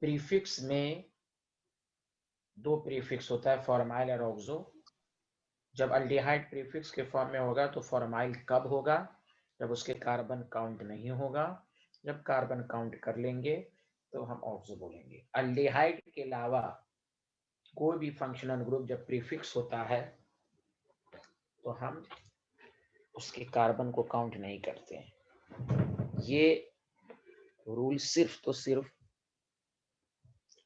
Prefix में दो prefix होता है, फॉर्माइल और ऑक्सो। जब अल्डिहाइड प्रीफिक्स के फॉर्म में होगा तो फॉर्माइल कब होगा? जब उसके कार्बन काउंट नहीं होगा। जब कार्बन काउंट कर लेंगे तो हम ऑक्सो बोलेंगे। अल्डिहाइड के अलावा कोई भी फंक्शनल ग्रुप जब प्रीफिक्स होता है तो हम उसके कार्बन को काउंट नहीं करते हैं। ये रूल सिर्फ तो सिर्फ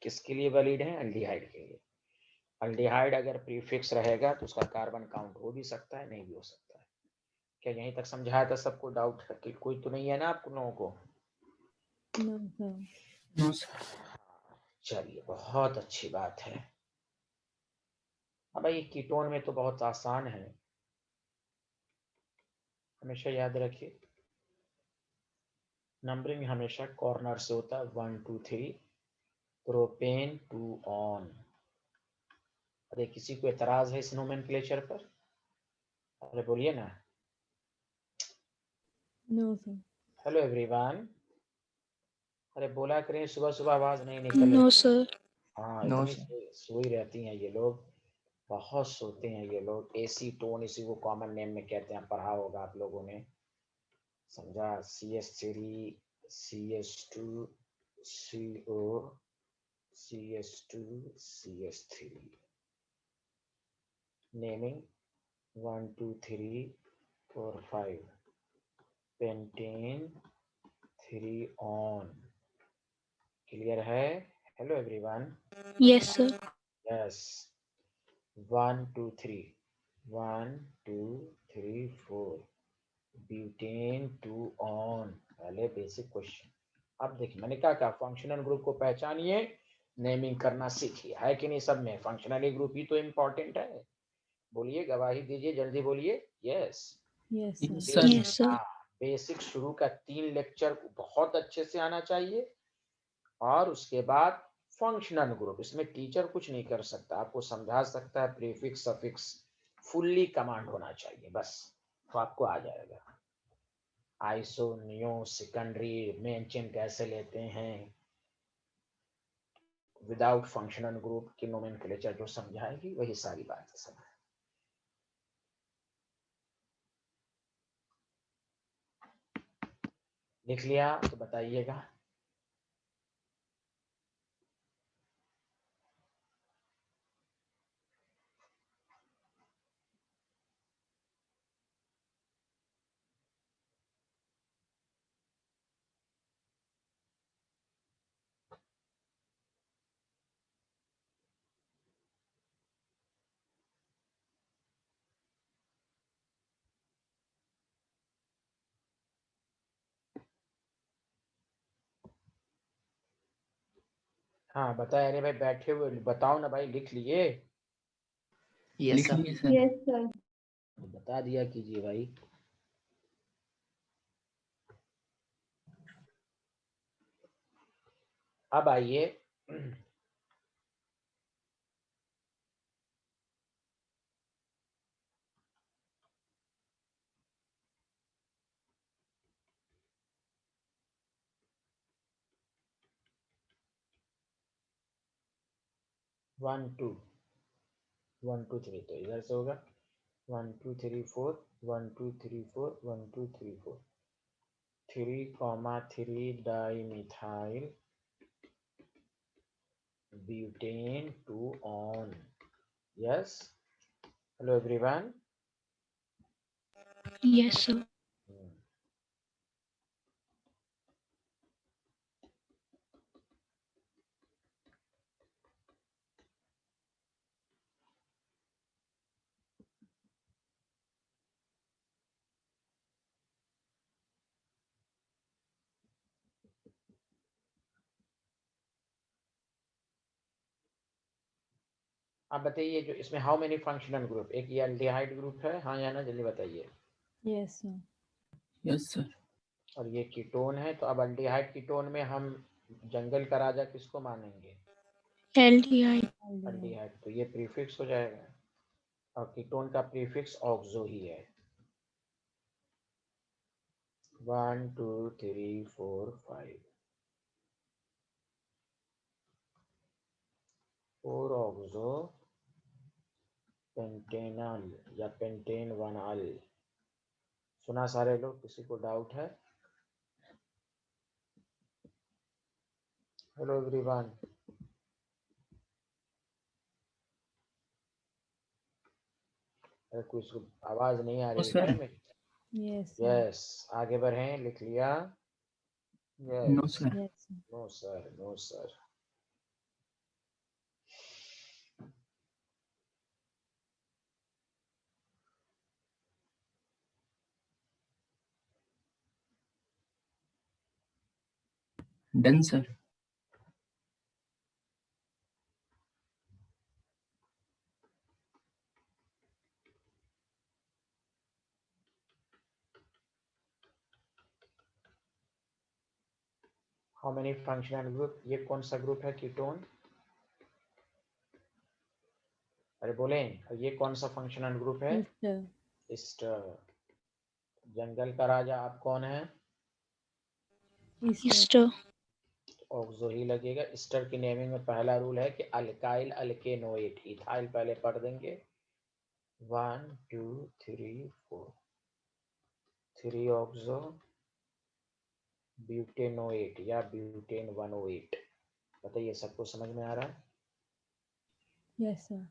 किसके लिए वैलिड है? अल्डिहाइड के लिए। अल्डिहाइड अगर प्रीफिक्स रहेगा तो उसका कार्बन काउंट हो भी सकता है, नहीं भी हो सकता है। क्या यहीं तक समझाया था? सबको डाउट है कि कोई तो नहीं है ना आप लोगों को? No sir. चलिए, बहुत अच्छी बात है। अब भाई कीटोन में तो बहुत आसान है, हमेशा याद रखिए नंबरिंग हमेशा कॉर्नर से होता है, 1 2 3। Propane 2 on. अरे किसी को एतराज है इस नोमेनक्लेचर पर? अरे बोलिए ना। No sir. Hello everyone. अरे बोला करें, सुबह सुबह आवाज नहीं निकल नो रही। सर। हाँ, नो इतनी सर। सोई रहती हैं ये लोग, बहुत सोते हैं ये लोग। एसी टोन, इसी को कॉमन नेम में कहते हैं, पढ़ा होगा आप लोगों ने, समझा? CH3 CH2 CO CH2 CH3। Naming 1 2 3 4 5। Pentan 3 one. Clear है? Hello everyone. Yes sir. Yes. 1 2 3 1 2 3 4। Butan 2 one. पहले बेसिक क्वेश्चन। अब देखिए मैंने क्या कहा, फंक्शनल ग्रुप को पहचानिए, नेमिंग करना सीखिए, है कि नहीं? सब में फंक्शनल ग्रुप ही तो इम्पोर्टेंट है। बोलिए, गवाही दीजिए, जल्दी बोलिए। Yes yes yes sir. Sir. Yes sir. Basic शुरू का 3 लेक्चर बहुत अच्छे से आना चाहिए, और उसके बाद फंक्शनल ग्रुप। इसमें टीचर कुछ नहीं कर सकता, आपको समझा सकता है, प्रीफिक्स सफिक्स फुल्ली कमांड होना चाहिए बस, तो आपको आ जाएगा। Iso neo secondary main chain कैसे लेते हैं, विदाउट फंक्शनल ग्रुप की नोमेनक्लेचर जो समझाएगी वही सारी बातें सब है। लिख लिया तो बताइएगा। हाँ बताए। अरे भाई बैठे हुए बताओ ना भाई, लिख लिए? यस लिख सर। लिए सर। Yes sir. बता दिया कीजिए भाई। अब आइए, 1 2 1 2 3 तो इधर से होगा 1 2 3 4 1 2 3 4 1 2 3 4 3 di methyl butane 2 on. Yes. Hello everyone. Yes sir. आप बताइए, जो इसमें हाउ मेनी फंक्शनल ग्रुप? एक ये एल्डिहाइड ग्रुप है, हाँ या ना, जल्दी बताइए। Yes sir. Yes sir. और ये कीटोन है, तो अब एल्डिहाइड कीटोन में हम जंगल का राजा किसको मानेंगे? एल्डिहाइड। एल्डिहाइड। तो ये प्रीफिक्स हो जाएगा, और कीटोन का प्रीफिक्स ऑक्सो ही है। 1 2 3 4 5। 4 ऑक्सो पेंटेनल या पेंटेन 1 अल। सुना सारे लोग? किसी को डाउट है? Hello everyone. अरे कुछ आवाज नहीं आ रही है क्या मेरी? Yes, sir. यस, आगे बढ़ें। लिख लिया? No yes. Sir. Yes, sir. No sir, no sir. Done sir. How many functional group? ये कौन सा ग्रुप है? कीटोन। अरे बोलें, ये कौन सा फंक्शनल ग्रुप है? Ester. ईस्टर। जंगल का राजा आप कौन है? Ester. Easter. ऑक्सो ही लगेगा। ईस्टर की नेमिंग में पहला रूल है कि अल्काइल अल्केनोएट। इथाइल पहले पढ़ देंगे। 1 2 3 4। 3 ऑक्सो ब्यूटेनोएट या ब्यूटेन 108। बताइए, सबको समझ में आ रहा है? Yes, sir.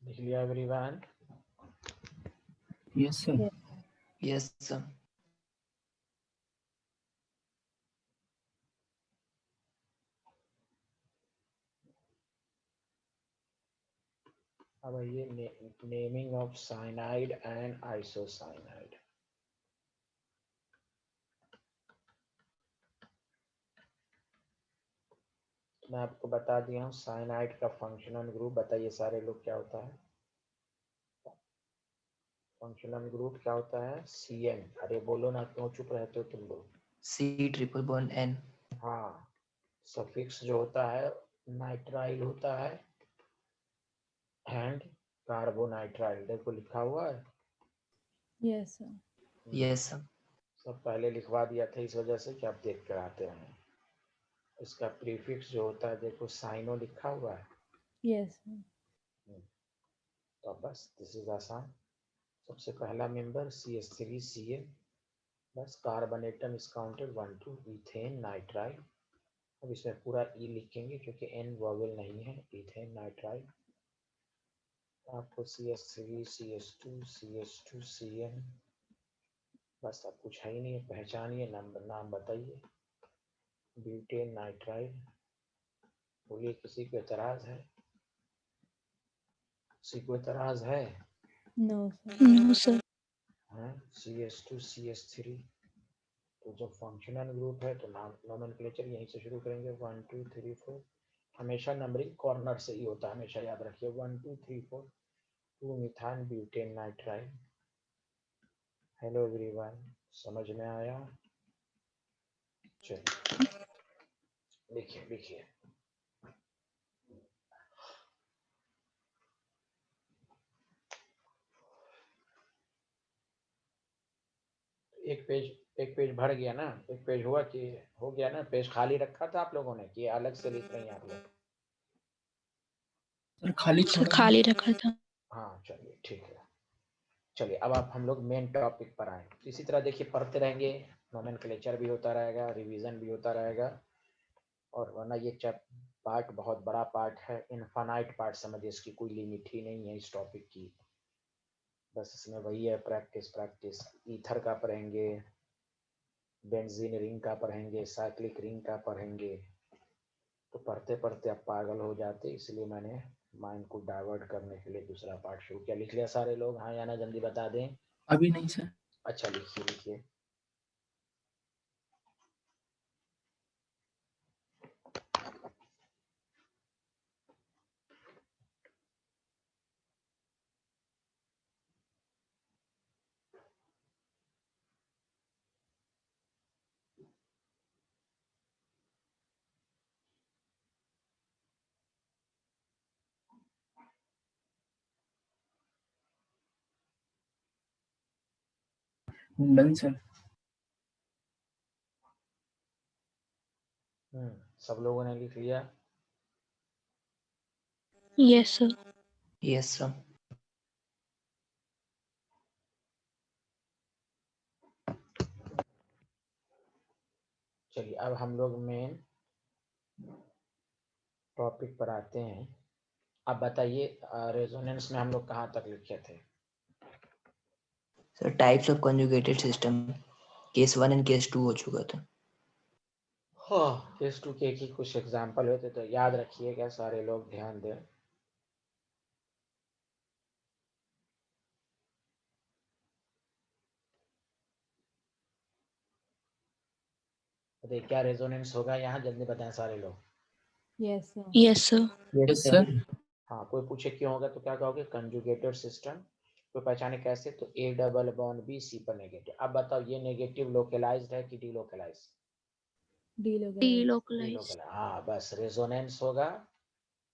लिख लिया everyone? Yes sir. Yes. Yes sir. अब ये naming of cyanide and isocyanide. मैं आपको बता दिया हूँ साइनाइड का फंक्शनल ग्रुप। बताइए सारे लोग क्या होता है? फंक्शनल ग्रुप क्या होता है? CN। अरे बोलो ना, क्यों चुप रहते हो तुम लोग? C++N। हाँ, सफिक्स जो होता है नाइट्राइल होता है एंड कार्बोनाइट्राइल। देखो लिखा हुआ है। Yes, sir. Yes sir. सब पहले लिखवा दिया था इस वजह से कि आप देख कर आते हैं। इसका प्रीफिक्स जो होता है देखो, साइनो लिखा हुआ है। Yes, sir. तो बस दिस इज आसान। सबसे पहला मेंबर CH3CN। बस carbon atom is counted 1 2 ethane nitrile. अब इसमें पूरा ई लिखेंगे क्योंकि N वॉवेल नहीं है। Ethane nitrile. आपको CH3 CH2 CH2 CN। बस अब कुछ है ही नहीं, पहचानिए, नाम बताइए। Butane nitrile. बोलिए, किसी को एतराज है? किसी को एतराज है? No, sir. No, sir. हाँ, CH2 CH3। तो जब फंक्शनल ग्रुप है तो नाम नोमेनक्लेचर यहीं से शुरू करेंगे। 1 2 3 4। हमेशा नंबरिंग कॉर्नर से ही होता है, हमेशा याद रखिए। 1 2 3 4। 2 Mithan butane nitrile. Hello everyone, समझ में आया? चलिए लिखिए लिखिए। एक पेज भर गया ना? एक पेज हुआ कि हो गया ना? पेज खाली रखा था आप लोगों ने कि अलग से लिख रहे हैं आप लोग? सर खाली सर छोड़ा। खाली रखा था। हाँ चलिए ठीक है। चलिए अब आप हम लोग मेन टॉपिक पर आए। इसी तरह देखिए, पढ़ते रहेंगे, नोमेनक्लेचर भी होता रहेगा, रिवीजन भी होता रहेगा। और वरना ये पार्ट बहुत बड़ा पार्ट है, इनफाइनाइट पार्ट समझिए, इसकी कोई लिमिट ही नहीं है इस टॉपिक की। बस इसमें वही है, प्रैक्टिस प्रैक्टिस। ईथर का पढ़ेंगे, बेंजीन रिंग का पढ़ेंगे, साइक्लिक रिंग का पढ़ेंगे। तो पढ़ते पढ़ते अब पागल हो जाते, इसलिए मैंने माइंड को डाइवर्ट करने के लिए दूसरा पार्ट शुरू किया। लिख लिया सारे लोग? हाँ या ना, जल्दी बता दें। अभी नहीं सर। अच्छा लिखिए लिखिए। Done sir. सब लोगों ने लिख लिया? Yes, sir. Yes sir. चलिए अब हम लोग मेन टॉपिक पर आते हैं। अब बताइए रेजोनेंस में हम लोग कहाँ तक लिखे थे? Sir types of conjugated system case 1 and case 2 हो चुका था। हाँ, केस 2 के ही कुछ एग्जाम्पल होते तो याद रखिएगा, सारे लोग ध्यान दें। क्या रेजोनेंस होगा यहाँ, जल्दी बताएं सारे लोग। Yes, sir. Yes, sir. Yes sir. हाँ, कोई पूछे क्यों होगा तो क्या कहोगे? Conjugated system. कोई पहचाने कैसे? तो A double bond B C पर नेगेटिव। अब बताओ ये नेगेटिव लोकलाइज्ड है कि डीलोकलाइज्ड? Delocalized. हाँ बस, रेजोनेंस होगा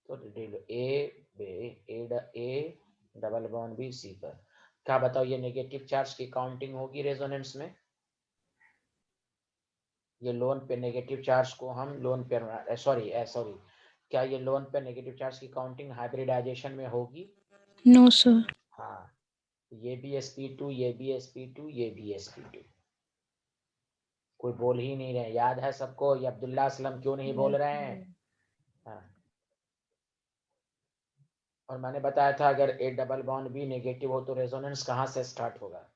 तो A double bond B C पर। क्या बताओ ये नेगेटिव चार्ज की काउंटिंग होगी रेजोनेंस में? ये लोन पे नेगेटिव चार्ज को हम लोन पे सॉरी क्या ये लोन पे नेगेटिव चार्ज की काउंटिंग हाइब्रिडाइजेशन में होगी? No, sir. हाँ, ये भी sp2, ये भी sp2, ये भी sp2। कोई बोल ही नहीं रहे, याद है सबको? ये अब्दुल्ला असलम क्यों नहीं बोल Yes, रहे हैं? sir. हाँ, और मैंने बताया था अगर A double bond B negative हो तो रेजोनेंस कहाँ से स्टार्ट होगा?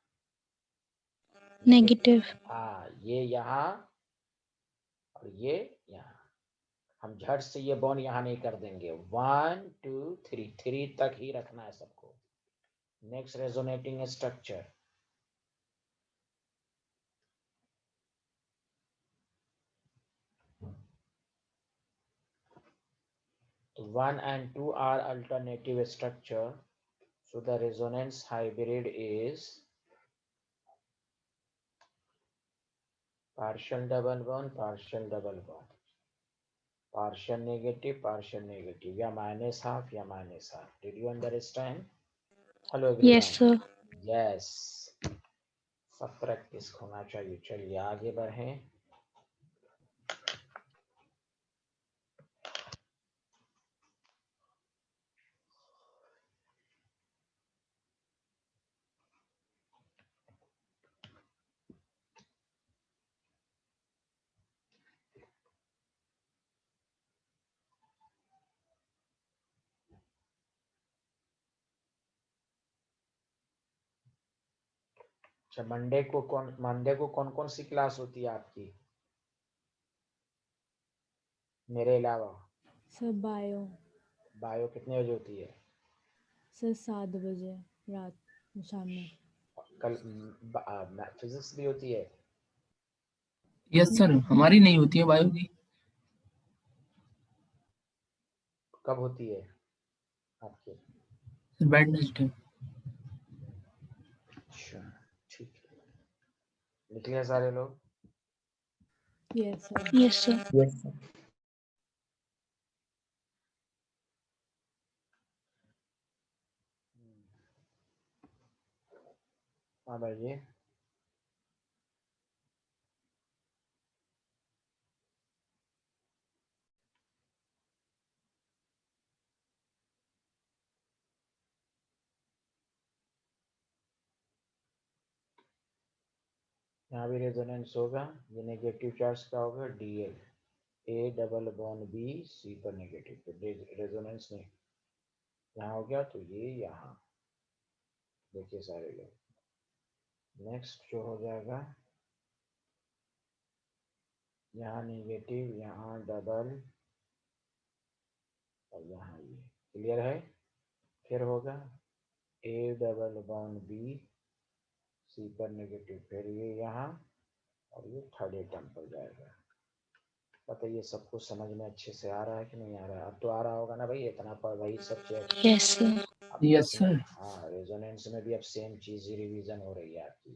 Negative. हाँ, ये यहाँ और ये यहाँ। हम झट से ये बॉन्ड यहाँ नहीं कर देंगे। 1 2 3 3 तक ही रखना है सबको। Next resonating structure. So 1 and 2 are alternative structure. So the resonance hybrid is partial double bond, partial double bond, partial negative, या minus half या minus half. Did you understand? Hello everyone. Yes, sir. Yes. सब practice होना चाहिए। चलिए आगे बढ़ें। अच्छा, Monday को कौन कौन सी क्लास होती है आपकी मेरे अलावा? Sir, bio. बायो कितने बजे होती है? Sir, 7 बजे रात शाम में। कल फिजिक्स भी होती है? यस सर, हमारी नहीं होती है बायो की। कब होती है आपकी? वेडनेसडे। अच्छा, ठीक है। लिख लिया सारे लोग? Yes, sir. Yes, sir. Yes sir. हाँ भाई, यहाँ भी रेजोनेंस होगा। ये नेगेटिव चार्ज का होगा Dl, A double bond B C पर नेगेटिव, तो रेजोनेंस में यहाँ हो गया। तो ये यहाँ देखिए सारे लोग। नेक्स्ट जो हो जाएगा, यहाँ नेगेटिव, यहाँ डबल और यहाँ ये। क्लियर है? फिर होगा A double bond B C पर नेगेटिव, फिर ये यहाँ और ये थर्ड एटम पर जाएगा। बताइए सबको समझ में अच्छे से आ रहा है कि नहीं आ रहा है? अब तो आ रहा होगा ना भाई, इतना पर वही सब चेक। Yes, sir. अब यस सर। हाँ, रेजोनेंस में भी अब सेम चीज ही रिवीजन हो रही है आपकी।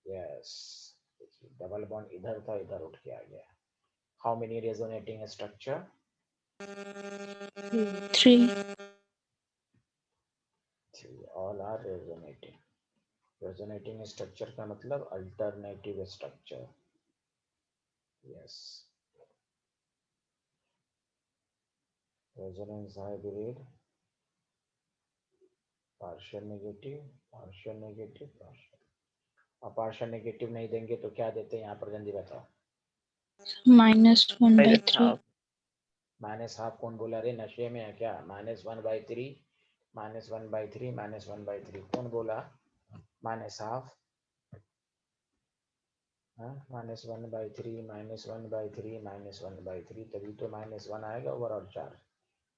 यस, देखिए डबल बॉन्ड इधर था, इधर उठ के आ गया। How many resonating structure? 3. 3. All are resonating. Resonating structure का मतलब alternative structure. Yes, resonance hybrid, partial negative, partial negative, partial. और पार्शियल नेगेटिव नहीं देंगे तो क्या देते हैं यहाँ पर, जल्दी बताओ। -1/3। माइनस हाफ कौन बोला रे, नशे में है क्या? -1/3, -1/3, -1/3 कौन बोला? माइनस हाफ, -1/3, -1/3, -1/3, तभी तो -1 आएगा ओवरऑल चार्ज।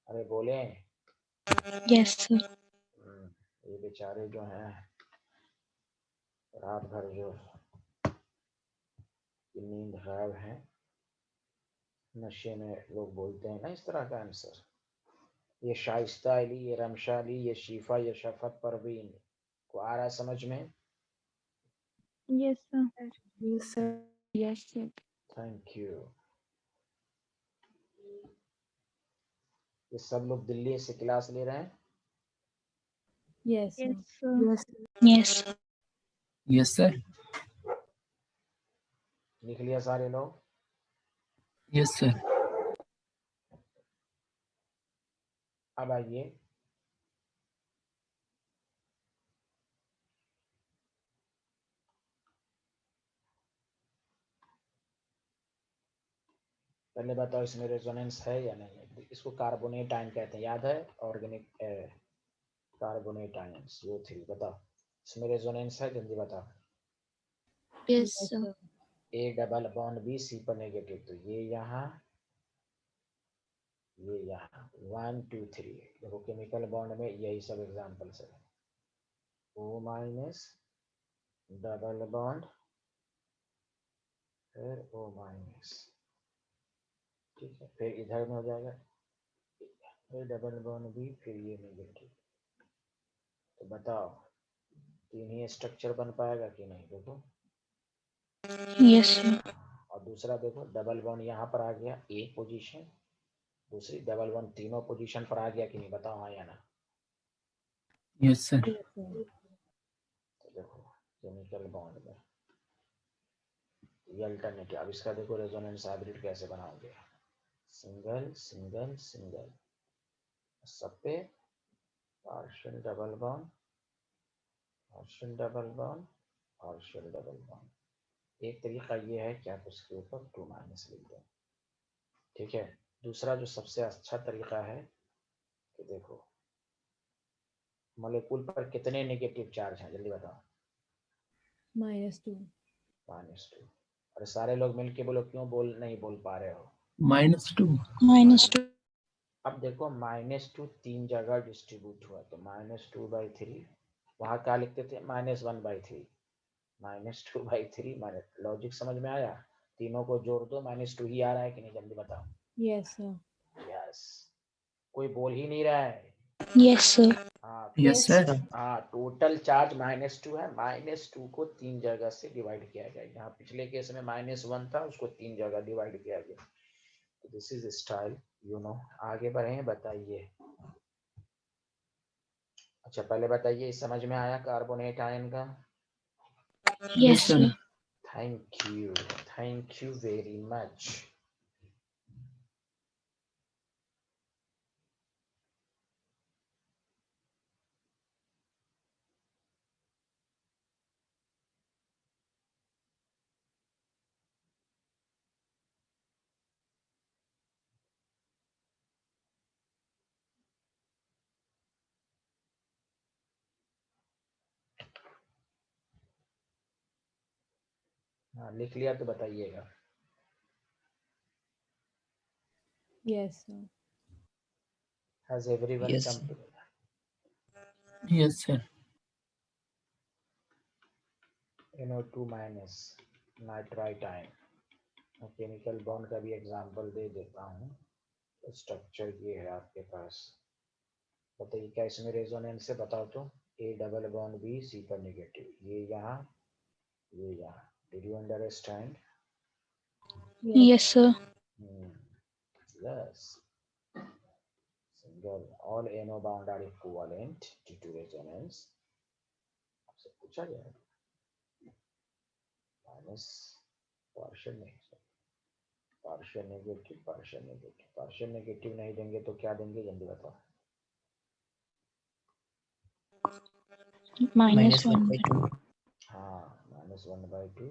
अरे बोले। Yes, sir. ये बेचारे जो हैं रात भर जो नींद खराब है, नशे में लोग बोलते हैं ना इस तरह का आंसर। ये शाइस्ता अली, ये रमशा अली, ये शीफा, ये शफत परवीन को आ रहा है समझ में? Yes, sir. Yes, sir. Yes, sir. Thank you. ये सब लोग दिल्ली से क्लास ले रहे हैं? Yes, sir. Yes, Yes. Yes, sir. लिख लिया सारे लोग? Yes, sir. अब आइए, पहले बताओ इसमें रेजोनेंस है या नहीं है? इसको कार्बोनेट आयन कहते हैं, याद है? ऑर्गेनिक कार्बोनेट आयंस, वो थ्री। बताओ इसमें रेजोनेंस है, जल्दी बताओ। Yes, Yes, sir. sir. A double bond B C पर नेगेटिव, तो ये यहाँ, ये यहाँ 1 2 3। देखो केमिकल बॉन्ड में यही सब एग्जांपल्स है। O माइनस, डबल बॉन्ड, फिर O माइनस, ठीक है। फिर इधर में हो जाएगा, फिर डबल बॉन्ड बी, फिर ये नेगेटिव। तो बताओ तीन ही स्ट्रक्चर बन पाएगा कि नहीं? देखो, Yes, sir. और दूसरा देखो, डबल बॉन्ड यहाँ पर आ गया एक पोजीशन, दूसरी डबल बॉन्ड तीनों पोजीशन पर आ गया कि नहीं? बताओ हाँ या ना। Yes, sir. Yes, sir. तो देखो केमिकल बॉन्ड में ये अल्टरनेटिव। अब इसका देखो रेजोनेंस हाइब्रिड कैसे बनाओगे। सिंगल सिंगल सिंगल, सब पे partial double bond, partial double bond, partial double bond. एक तरीका ये है कि आप उसके ऊपर 2- लिख दें, ठीक है। दूसरा जो सबसे अच्छा तरीका है कि देखो मॉलिक्यूल पर कितने नेगेटिव चार्ज हैं, जल्दी बताओ। -2. -2। अरे सारे लोग मिलके बोलो, क्यों नहीं बोल पा रहे हो? -2. -2. अब देखो -2 तीन जगह डिस्ट्रीब्यूट हुआ, तो -2/3, वहां क्या लिखते थे? -1/3, -2/3। लॉजिक समझ में आया? तीनों को जोड़ दो, -2 ही आ रहा है कि नहीं? जल्दी बताओ। Yes, sir. यस, कोई बोल ही नहीं रहा है। Yes, sir. हाँ Yes, sir. हाँ, टोटल चार्ज -2 है, -2 को तीन जगह से डिवाइड किया गया। यहाँ पिछले केस में -1 था, उसको तीन जगह डिवाइड किया गया। तो this is style, you know. आगे बढ़े, बताइए। अच्छा पहले बताइए, समझ में आया कार्बोनेट आयन का? Yes, sir. Thank you very much. हाँ लिख लिया तो बताइएगा। Yes, sir. Has everyone Yes. come to? Yes, sir. NO2- nitrite ion. मैं केमिकल बॉन्ड का भी एग्जांपल दे देता हूँ। स्ट्रक्चर ये है आपके पास, बताइए क्या इसमें रेजोनेंस है? बताओ तो। A double bond B C पर नेगेटिव, ये यहाँ, ये यहाँ। Did you understand? Yes, sir. Yes. Single, all NO bound are equivalent due to resonance. पूछा जाएगा। माइनस पार्शियल नहीं, partial negative, partial negative, partial negative नहीं देंगे तो क्या देंगे जल्दी बताओ। -1/2. हाँ, -1/2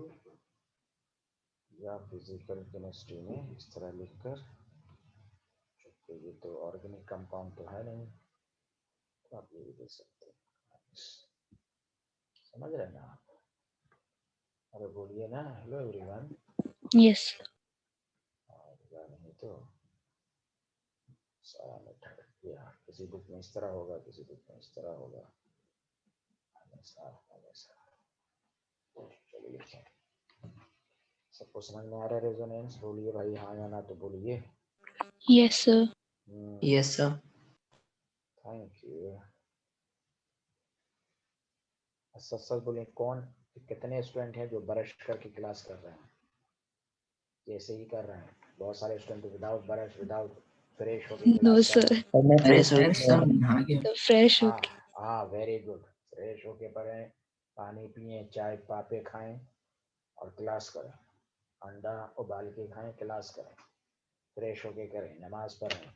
या फिजिकल केमिस्ट्री में इस तरह लिखकर, ये तो ऑर्गेनिक कंपाउंड तो है नहीं, तो आप ये भी दे सकते हैं। समझ रहे ना आप? अरे बोलिए ना, हेलो एवरीवन। Yes. नहीं तो सारा मेथड या किसी बुक में इस तरह होगा, किसी बुक में इस तरह होगा। चलिए लिखें। सबको समझ में आ रहा है रेजोनेंस? बोलिए भाई हाँ या ना, तो बोलिए। Yes, sir. Yes, sir. Thank you. सच सच बोलिए, कौन कितने स्टूडेंट हैं जो ब्रश करके क्लास कर रहे हैं? जैसे ही कर रहे हैं, बहुत सारे student without brush, without fresh होके No, क्लास कर sir. रहे हैं। और मैं अरे फ्रेश हो सर गया। सब नहा गया। The fresh हाँ होके. हाँ, वेरी गुड। फ्रेश होके पढ़ें, पानी पिए, चाय पापे खाएं और क्लास करें। अंडा उबाल के खाएं, क्लास करें। फ्रेश होके करें, नमाज पढ़ें।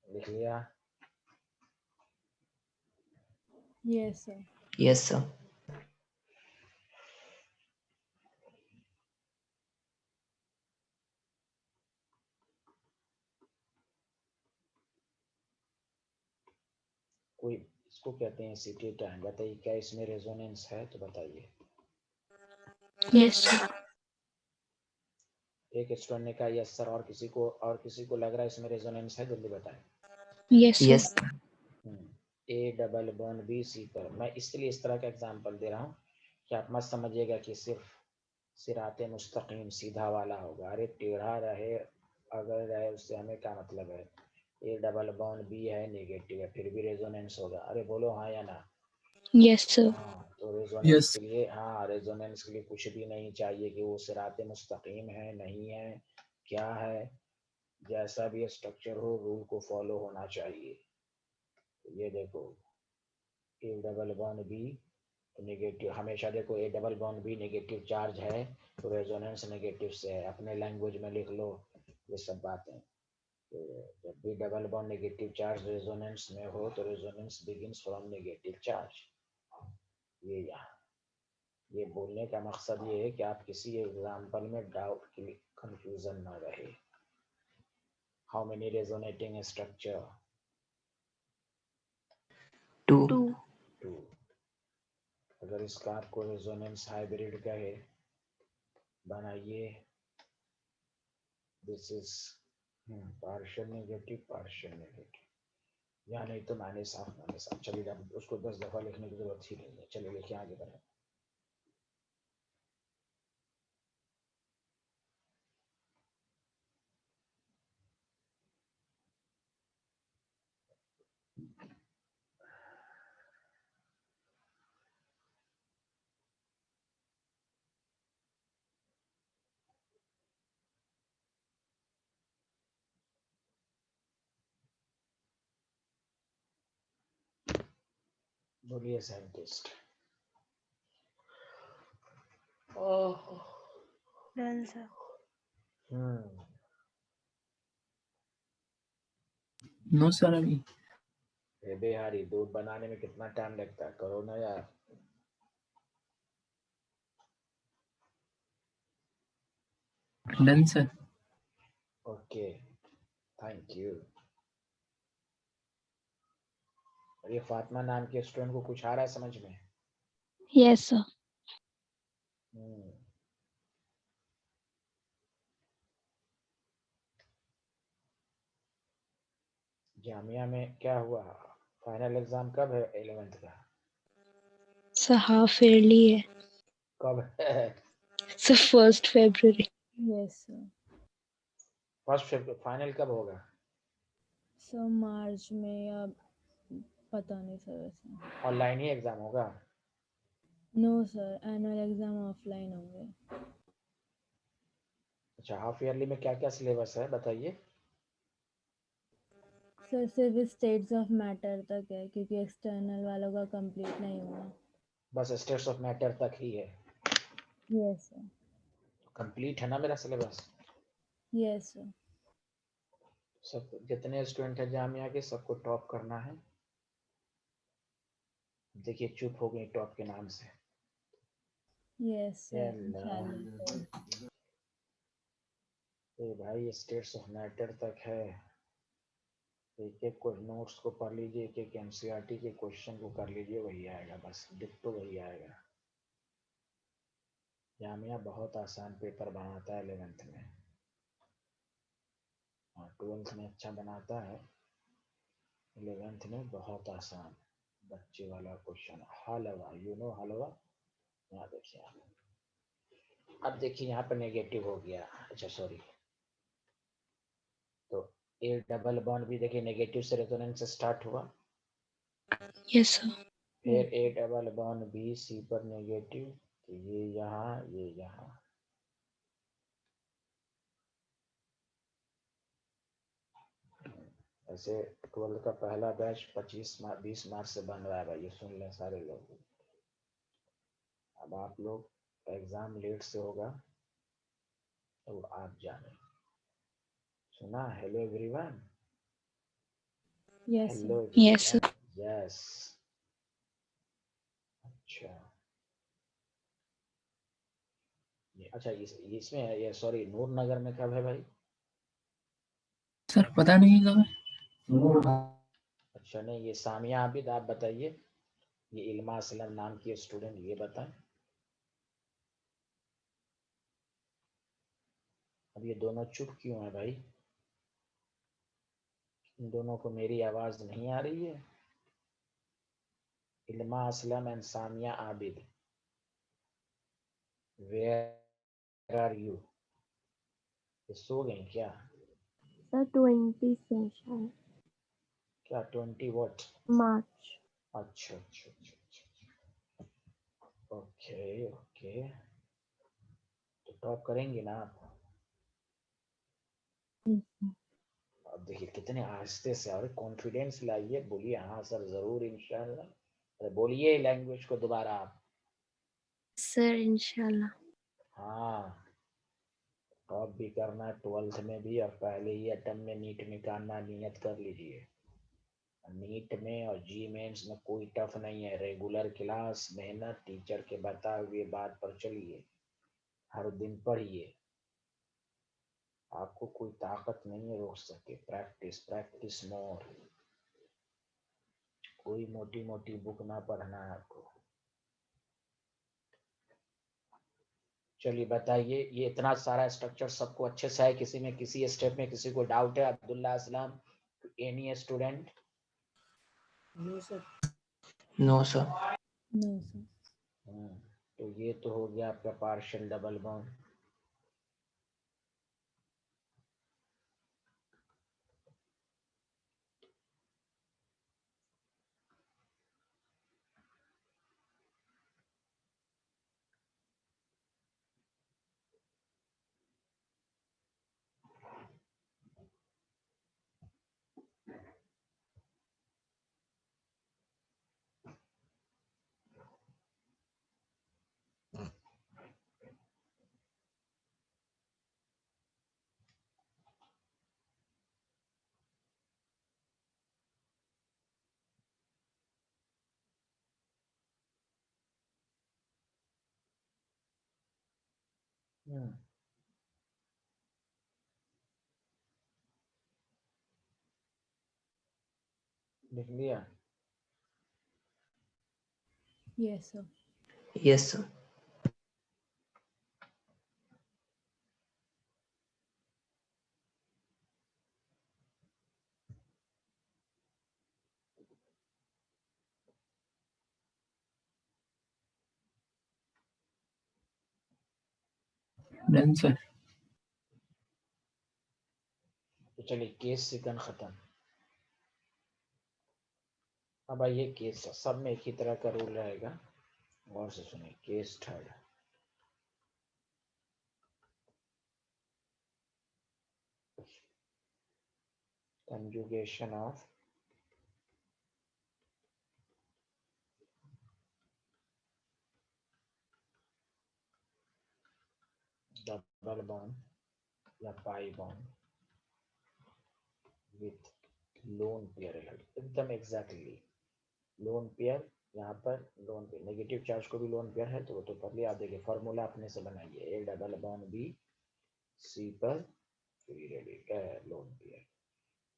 लिख लिया? Yes, sir. Yes, sir. कोई इसको कहते हैं सिटी टाइम। बताइए क्या इसमें रेजोनेंस है? तो बताइए। Yes, sir. एक स्टूडेंट ने कहा यस सर, और किसी को लग रहा है इसमें रेजोनेंस है? जल्दी बताएं। Yes, sir. Yes. A double bond B C पर। मैं इसलिए इस तरह का एग्जांपल दे रहा हूँ कि आप मत समझिएगा कि सिर्फ सिराते मुस्तकीम सीधा वाला होगा। अरे टेढ़ा रहे अगर रहे, उससे हमें क्या मतलब है? ए डबल बॉन्ड बी है, नेगेटिव है, फिर भी रेजोनेंस होगा। अरे बोलो हाँ या ना? Yes, sir. हाँ, तो रेजोनेंस Yes. के लिए, हाँ रेजोनेंस के लिए कुछ भी नहीं चाहिए कि वो सिराते मुस्तकीम है नहीं है, क्या है। जैसा भी स्ट्रक्चर हो, रूल को फॉलो होना चाहिए। तो ये देखो, A double bond B negative, हमेशा देखो A double bond B negative charge है तो रेजोनेंस नेगेटिव से है। अपने लैंग्वेज में लिख लो ये सब बातें। तो जब भी double bond negative charge resonance में हो तो resonance begins from negative charge. ये यहाँ ये बोलने का मकसद ये है कि आप किसी एग्जाम्पल में डाउट की कंफ्यूजन ना रहे। How many resonating structure? 2. 2। अगर इसका आपको रेजोनेंस हाइब्रिड कहे, बनाइए। This is partial negative, partial negative, या नहीं तो माइनस हाफ माइनस हाफ। चलिए, अब उसको 10 दफा लिखने की जरूरत ही नहीं है। चलिए लिखिए, आगे बढ़े। बोलिए scientist. Done, sir. No sir अभी। बिहारी, दूध बनाने में कितना टाइम लगता है? करो ना यार। Done sir. Okay, thank you. ये फातिमा नाम के स्टूडेंट को कुछ आ रहा है समझ में? Yes, sir. जामिया में क्या हुआ? फाइनल एग्जाम कब है 11th का? So half yearly है. कब है? So 1st February. Yes, sir. First final कब होगा? सर मार्च में या पता नहीं सर वैसे। ऑनलाइन ही एग्जाम होगा? No sir, annual exam offline होंगे। अच्छा, हाफ ईयरली में क्या क्या सिलेबस है बताइए। सर सिर्फ स्टेट्स ऑफ मैटर तक है क्योंकि एक्सटर्नल वालों का कंप्लीट नहीं हुआ। बस स्टेट्स ऑफ मैटर तक ही है। Yes, sir. कंप्लीट है ना मेरा सिलेबस? Yes, sir. सब जितने स्टूडेंट हैं जामिया के सबको टॉप करना है। देखिए चुप हो गई टॉप के नाम से। Yes, sir. अल्लाह, Inshallah, sir. तो भाई स्टेट्स ऑफ मैटर तक है। एक एक को नोट्स को पढ़ लीजिए, एक एक एनसीईआरटी के क्वेश्चन को कर लीजिए, वही आएगा, बस डिट्टो वही आएगा। जामिया बहुत आसान पेपर बनाता है 11th में और 12th में अच्छा बनाता है, 11th में बहुत आसान बच्चे वाला क्वेश्चन। हलवा, यू नो हलवा? यहाँ देखिए, अब देखिए यहाँ पर नेगेटिव हो गया। अच्छा सॉरी, तो ए डबल बॉन्ड भी देखिए नेगेटिव से रेजोनेंस से स्टार्ट हुआ, Yes, sir. फिर A double bond B C पर नेगेटिव, तो ये यहाँ ये यहाँ। ऐसे 12 का पहला बैच 20 मार्च से बन रहा है भाई, ये सुन लें सारे लोग। अब आप लोग एग्जाम लेट से होगा तो आप जाने। सुना? Hello everyone, Yes, sir. Hello Yes, sir. Everyone, yes. अच्छा अच्छा, इसमें है ये, सॉरी नूर नगर में कब है भाई? सर पता नहीं कब है। अच्छा नहीं, ये सामिया आबिद, आप बताइए, ये इल्मा असलम नाम की स्टूडेंट, ये बताएं। अब ये दोनों चुप क्यों है भाई? इन दोनों को मेरी आवाज नहीं आ रही है? Ilma Aslam and Samia Abid, where are you? सो गई क्या? Sir, 20 से शायद क्या 20 वॉट? मार्च। अच्छा अच्छा अच्छा अच्छा, ओके ओके, तो टॉप करेंगे ना आप? अब देखिए कितने आहिस्ते से, और कॉन्फिडेंस लाइए, बोलिए हाँ सर जरूर इंशाल्लाह। अरे बोलिए लैंग्वेज को दोबारा आप। सर इंशाल्लाह। हाँ, टॉप भी करना है 12th में भी, और पहले ही अटेम्प्ट में नीट निकालना, नियत कर लीजिए। नीट में और जी मेंस में कोई टफ नहीं है, रेगुलर क्लास, मेहनत, टीचर के बताए हुए बात पर चलिए, हर दिन पढ़िए, आपको कोई ताकत नहीं है रोक सके। प्रैक्टिस प्रैक्टिस मोर, कोई मोटी मोटी बुक ना पढ़ना है आपको। चलिए बताइए, ये इतना सारा स्ट्रक्चर सबको अच्छे से है? किसी में किसी स्टेप में किसी को डाउट है? Abdullah Aslam, any student? No, sir. No, sir. तो ये तो हो गया आपका पार्शियल डबल बॉन्ड। लिख लिया? Yes, sir. Yes, sir. Done sir. तो चलिए केस सेकंड खत्म। अब आइए केस, सब में एक ही तरह का रूल रहेगा, गौर से सुनिए। Case third, conjugation of double bond या pi bond with lone pair एकदम एग्जैक्टली लोन पेयर। यहाँ पर लोन पेयर नेगेटिव चार्ज को भी लोन पेयर है तो वो तो कर लिया। आप देखिए फॉर्मूला अपने से बनाइए, A double bond B C पर फ्री रेडिकल लोन पेयर,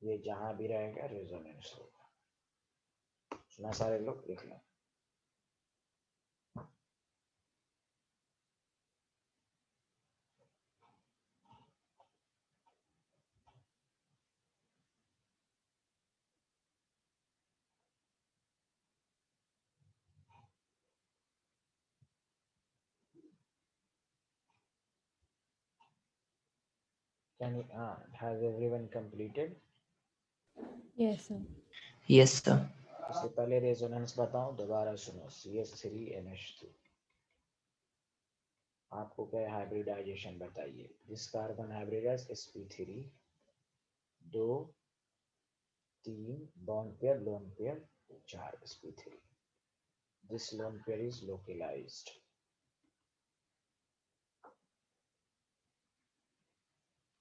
ये जहां भी रहेगा रेजोनेंस होगा। सुना सारे लोग, लिख लें। Can you, has everyone completed? Yes, sir. Yes, sir. इससे पहले रेजोनेंस बताऊं, दोबारा सुनो। CH3NH2 आपको क्या हाइब्रिडाइजेशन बताइए। This carbon hybridize sp3 2 3 bond pair lone pair 4 sp3। This lone pair is localized.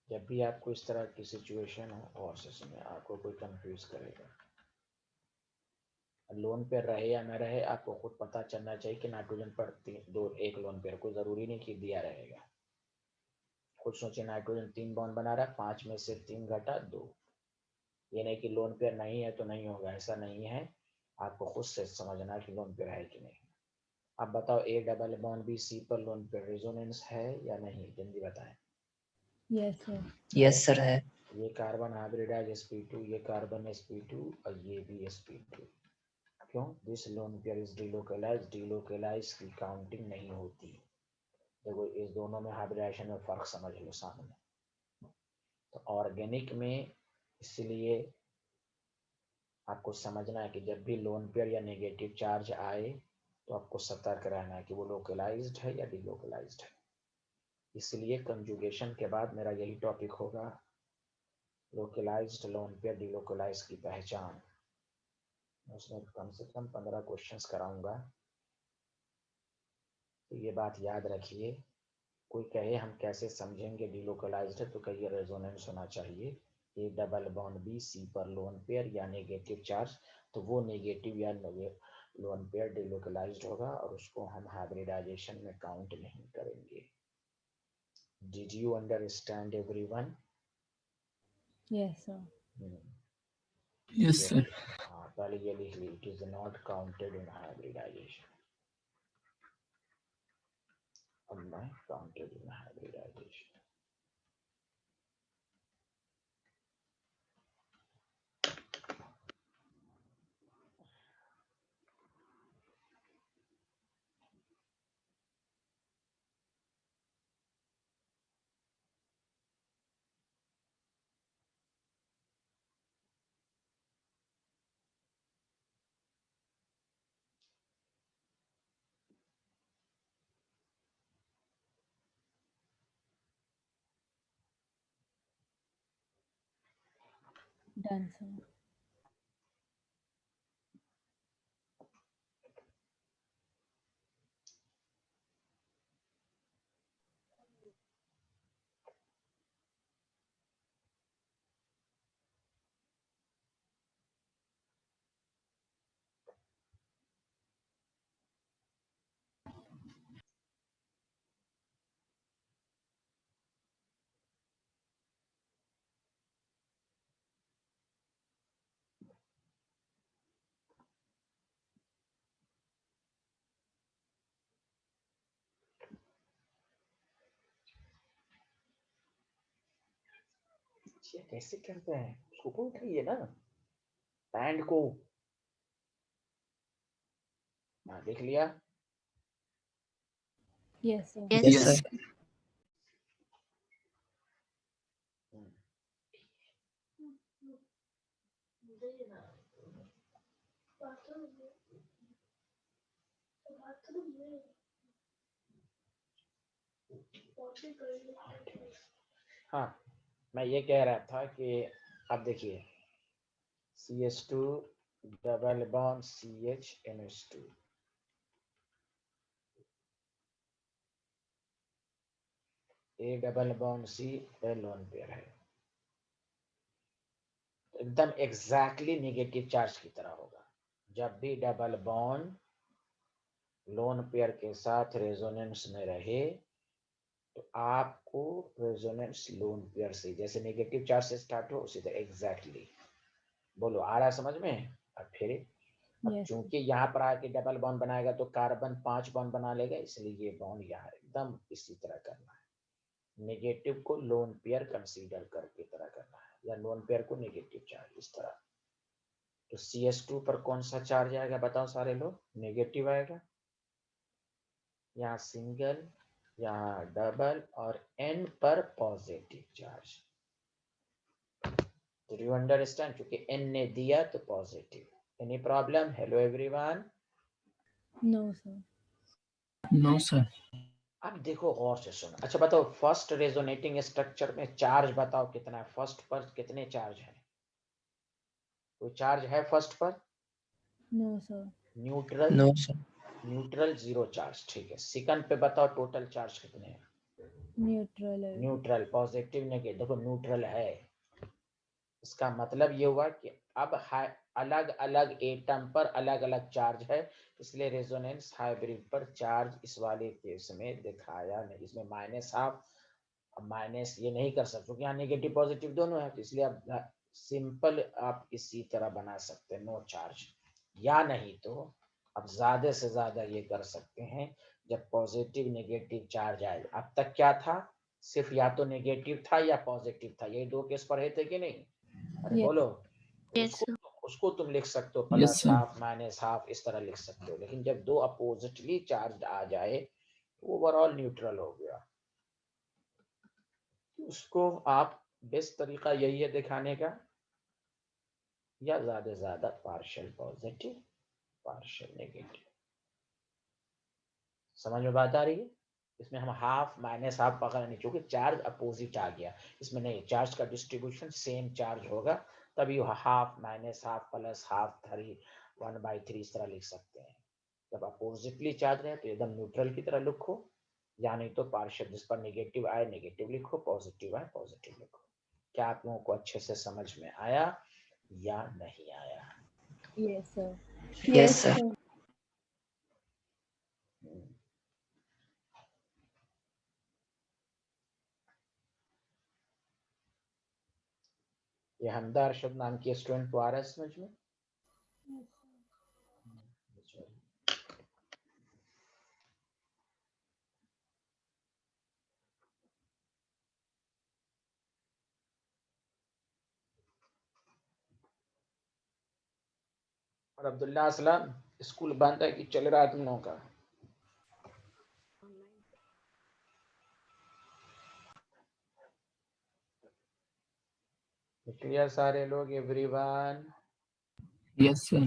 जब भी आपको इस तरह की सिचुएशन हो और में आपको कोई कंफ्यूज करेगा, लोन पेयर रहे या न रहे आपको खुद पता चलना चाहिए कि नाइट्रोजन पर एक लोन पेयर, कोई जरूरी नहीं कि दिया रहेगा। खुद सोचिए नाइट्रोजन 3 बॉन्ड बना रहा है, 5 में से 3 घटा 2। ये नहीं कि लोन पेयर नहीं है तो नहीं होगा, ऐसा नहीं है। आपको खुद से समझना कि लोन पेयर है कि नहीं। अब बताओ A double bond B C पर लोन पेयर रेजोनेंस है या नहीं, जल्दी बताएं। Yes, sir. Yes, sir है। ये कार्बन हाइब्रिडाइज sp2, ये कार्बन sp2 और ये भी sp2। क्यों? This lone pair is delocalized. Delocalize की काउंटिंग नहीं होती। देखो इस दोनों में हाइब्रिडाइजेशन में फर्क समझ लो सामने। तो ऑर्गेनिक में इसलिए आपको समझना है कि जब भी लोन पेयर या नेगेटिव चार्ज आए तो आपको सतर्क रहना है कि वो लोकलाइज्ड है या डिलोकलाइज्ड है। इसलिए कंजुगेशन के बाद मेरा यही टॉपिक होगा, लोकलाइज्ड लोन पेयर डिलोकलाइज्ड की पहचान। उसमें कम से कम 15 क्वेश्चंस कराऊंगा, तो ये बात याद रखिए। कोई कहे हम कैसे समझेंगे डिलोकलाइज्ड है, तो कहिए रेजोनेंस होना चाहिए। A double bond B C पर लोन पेयर या नेगेटिव चार्ज, तो वो नेगेटिव या लोन पेयर डिलोकलाइज्ड होगा और उसको हम हाइब्रिडाइजेशन में काउंट नहीं करेंगे। Did you understand everyone? Yes, sir. Yes, sir. हाँ, पहले ये लिख ली, it is not counted in hybridization. अब मैं counted in hybridization. Done, sir. ये कैसे करते हैं, उसको को उठाइए ना, पैंट को। हाँ, देख लिया। Yes, sir. Yes, Yes. sir। हाँ, मैं ये कह रहा था कि अब देखिए CH2 double bond CH NH2, A double bond C lone pair है, एकदम एग्जैक्टली नेगेटिव चार्ज की तरह होगा। जब भी डबल बॉन्ड लोन पेयर के साथ रेजोनेंस में रहे तो आपको रेजोनेंस लोन पेयर से, जैसे नेगेटिव चार्ज से स्टार्ट हो उसी तरह एग्जैक्टली। बोलो आ रहा है समझ में? अब फिर अब Yes. चूंकि यहाँ पर आके डबल बॉन्ड बनाएगा तो कार्बन 5 बॉन्ड बना लेगा, इसलिए ये बॉन्ड यहाँ एकदम इसी तरह करना है। नेगेटिव को लोन पेयर कंसीडर करके तरह करना है, या लोन पेयर को नेगेटिव चार्ज इस तरह। तो CS2 पर कौन सा चार्ज आएगा बताओ सारे लोग? नेगेटिव आएगा। यहाँ सिंगल, यहाँ डबल और N पर positive charge. Do you understand? क्योंकि N ने दिया तो positive. Any problem? Hello everyone. No, sir. No, sir. अब देखो गौर से सुनो। अच्छा बताओ, फर्स्ट रेजोनेटिंग स्ट्रक्चर में चार्ज बताओ कितना है? फर्स्ट पर कितने चार्ज हैं? कोई चार्ज है फर्स्ट पर? No, sir. Neutral? No, sir. Neutral 0 charge, ठीक है। सेकंड पे बताओ टोटल चार्ज कितने हैं? Neutral है। न्यूट्रल, पॉजिटिव नेगेटिव, देखो न्यूट्रल है। इसका मतलब ये हुआ कि अब अलग अलग एटम पर अलग अलग चार्ज है, इसलिए रेजोनेंस हाइब्रिड पर चार्ज इस वाले केस में दिखाया नहीं। इसमें -12, अब माइनस ये नहीं कर सकते क्योंकि यहाँ नेगेटिव पॉजिटिव दोनों है, तो इसलिए आप सिंपल आप इसी तरह बना सकते हैं, नो चार्ज। या नहीं तो अब ज्यादा से ज्यादा ये कर सकते हैं जब पॉजिटिव नेगेटिव चार्ज आए। अब तक क्या था? सिर्फ या तो नेगेटिव था या पॉजिटिव था, ये दो केस पढ़े थे कि नहीं? अरे Yes. बोलो। Yes, उसको sir. उसको तुम लिख सकते हो Yes, plus sir. Half minus half इस तरह लिख सकते हो, लेकिन जब दो अपोजिटली चार्ज आ जाए तो ओवरऑल न्यूट्रल हो गया। उसको आप बेस्ट तरीका यही है दिखाने का, या ज्यादा से ज्यादा पार्शियल पॉजिटिव पार्शियल नेगेटिव। समझ में बात आ रही है? इसमें हम हाफ माइनस हाफ पकड़ नहीं, क्योंकि चार्ज अपोजिट आ गया। इसमें नहीं, चार्ज का डिस्ट्रीब्यूशन सेम चार्ज होगा, तभी half minus half plus half 3 1/3 इस तरह लिख सकते हैं। जब अपोजिटली चार्ज रहे तो एकदम न्यूट्रल की तरह लिखो, या नहीं तो पार्शियल, जिस पर नेगेटिव आए नेगेटिव लिखो, पॉजिटिव आए पॉजिटिव लिखो। क्या आप लोगों को अच्छे से समझ में आया या नहीं आया? Yes, sir. Yes, sir. ये हमदा अरशद नाम की स्टूडेंट को आ रहा है समझ में? और अब्दुल्ला असलम, स्कूल बंद है कि चल रहा है तुम लोगों का? क्लियर सारे लोग, एवरीवन? Yes, sir.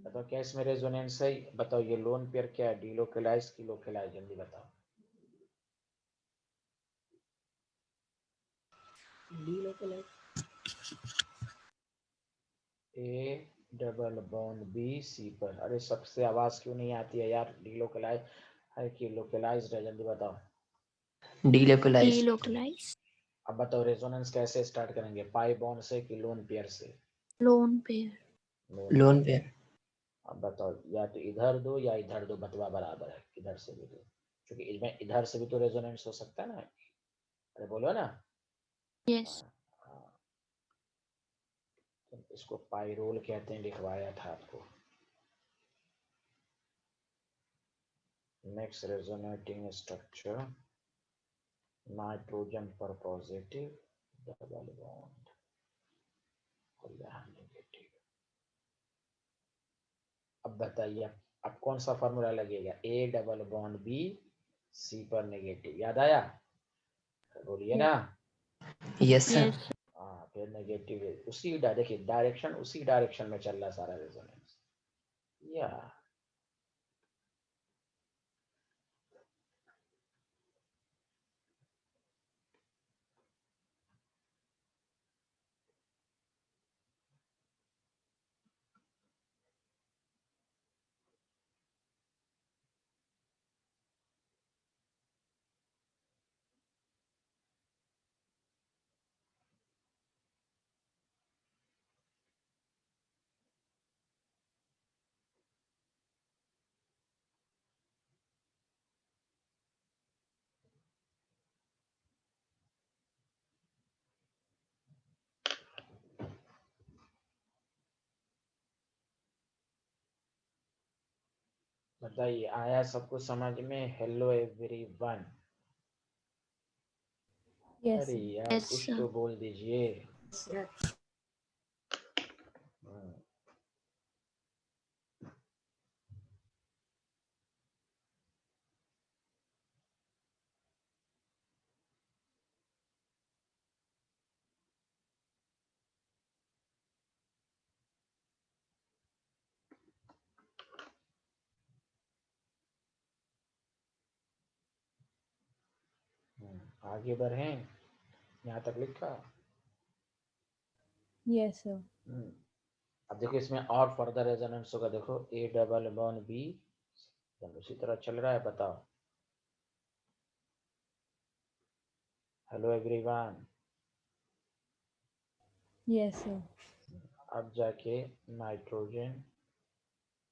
बताओ क्या इसमें रेजोनेंस है? बताओ ये लोन पेयर क्या है, डीलोकलाइज की लोकलाइज? जल्दी बताओ। A double bond B C पर। अरे सबसे आवाज क्यों नहीं आती है यार? डीलोकलाइज है कि लोकलाइज्ड है? जल्दी बताओ। Delocalized. Delocalize. अब बताओ रेजोनेंस कैसे स्टार्ट करेंगे, पाई बॉन्ड से कि लोन पेयर से? Lone pair. Lone pair. अब बताओ, या तो इधर दो या इधर दो, बतवा बराबर है, इधर से भी दो, क्योंकि इसमें इधर से भी तो रेजोनेंस हो सकता है ना। अरे बोलो ना। Yes. हाँ, तो इसको पाइरोल कहते हैं, लिखवाया था आपको। नेक्स्ट रेजोनेटिंग स्ट्रक्चर, नाइट्रोजन पर पॉजिटिव डबल बॉन्ड और यहाँ नेगेटिव। अब बताइए अब कौन सा फॉर्मूला लगेगा? A double bond B C पर नेगेटिव, याद आया? बोलिए ना। Yes, sir. Yes. हाँ, फिर नेगेटिव उसी देखिए डायरेक्शन उसी डायरेक्शन में चल रहा सारा रेजोनेंस। या बताइए, आया सबको समझ में? Hello everyone. Yes, अरे sir. यार Yes, कुछ sir. तो बोल दीजिए। आगे बढ़ें, यहाँ तक लिखा। Yes, sir. अब देखो इसमें और फर्दर रेजोनेंस होगा। देखो ए डबल बॉन्ड बी उसी तरह चल रहा है। बताओ। Hello everyone. Yes, sir. अब जाके नाइट्रोजन,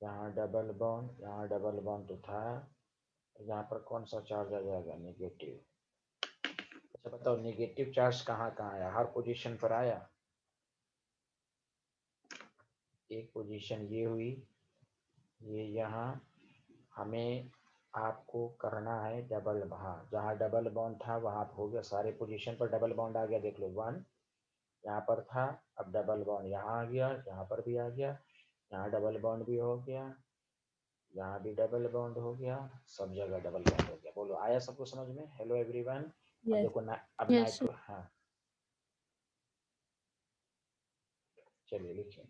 यहाँ डबल बॉन्ड, यहाँ डबल बॉन्ड तो था, यहाँ पर कौन सा चार्ज आ जाएगा? नेगेटिव। अच्छा बताओ, नेगेटिव चार्ज कहाँ कहाँ आया? हर पोजीशन पर आया। एक पोजीशन ये हुई, ये यहाँ। हमें आपको करना है डबल, हाँ जहाँ डबल बॉन्ड था वहाँ हो गया, सारे पोजीशन पर डबल बॉन्ड आ गया। देख लो 1 यहाँ पर था, अब डबल बॉन्ड यहाँ आ गया, यहाँ पर भी आ गया, यहाँ डबल बॉन्ड भी हो गया, यहाँ भी डबल बॉन्ड हो गया, सब जगह डबल बॉन्ड हो गया। बोलो आया सबको समझ में? Hello everyone. अब Yes. देखो अब Yes, नाइट्रो, हाँ चलिए लिखिए।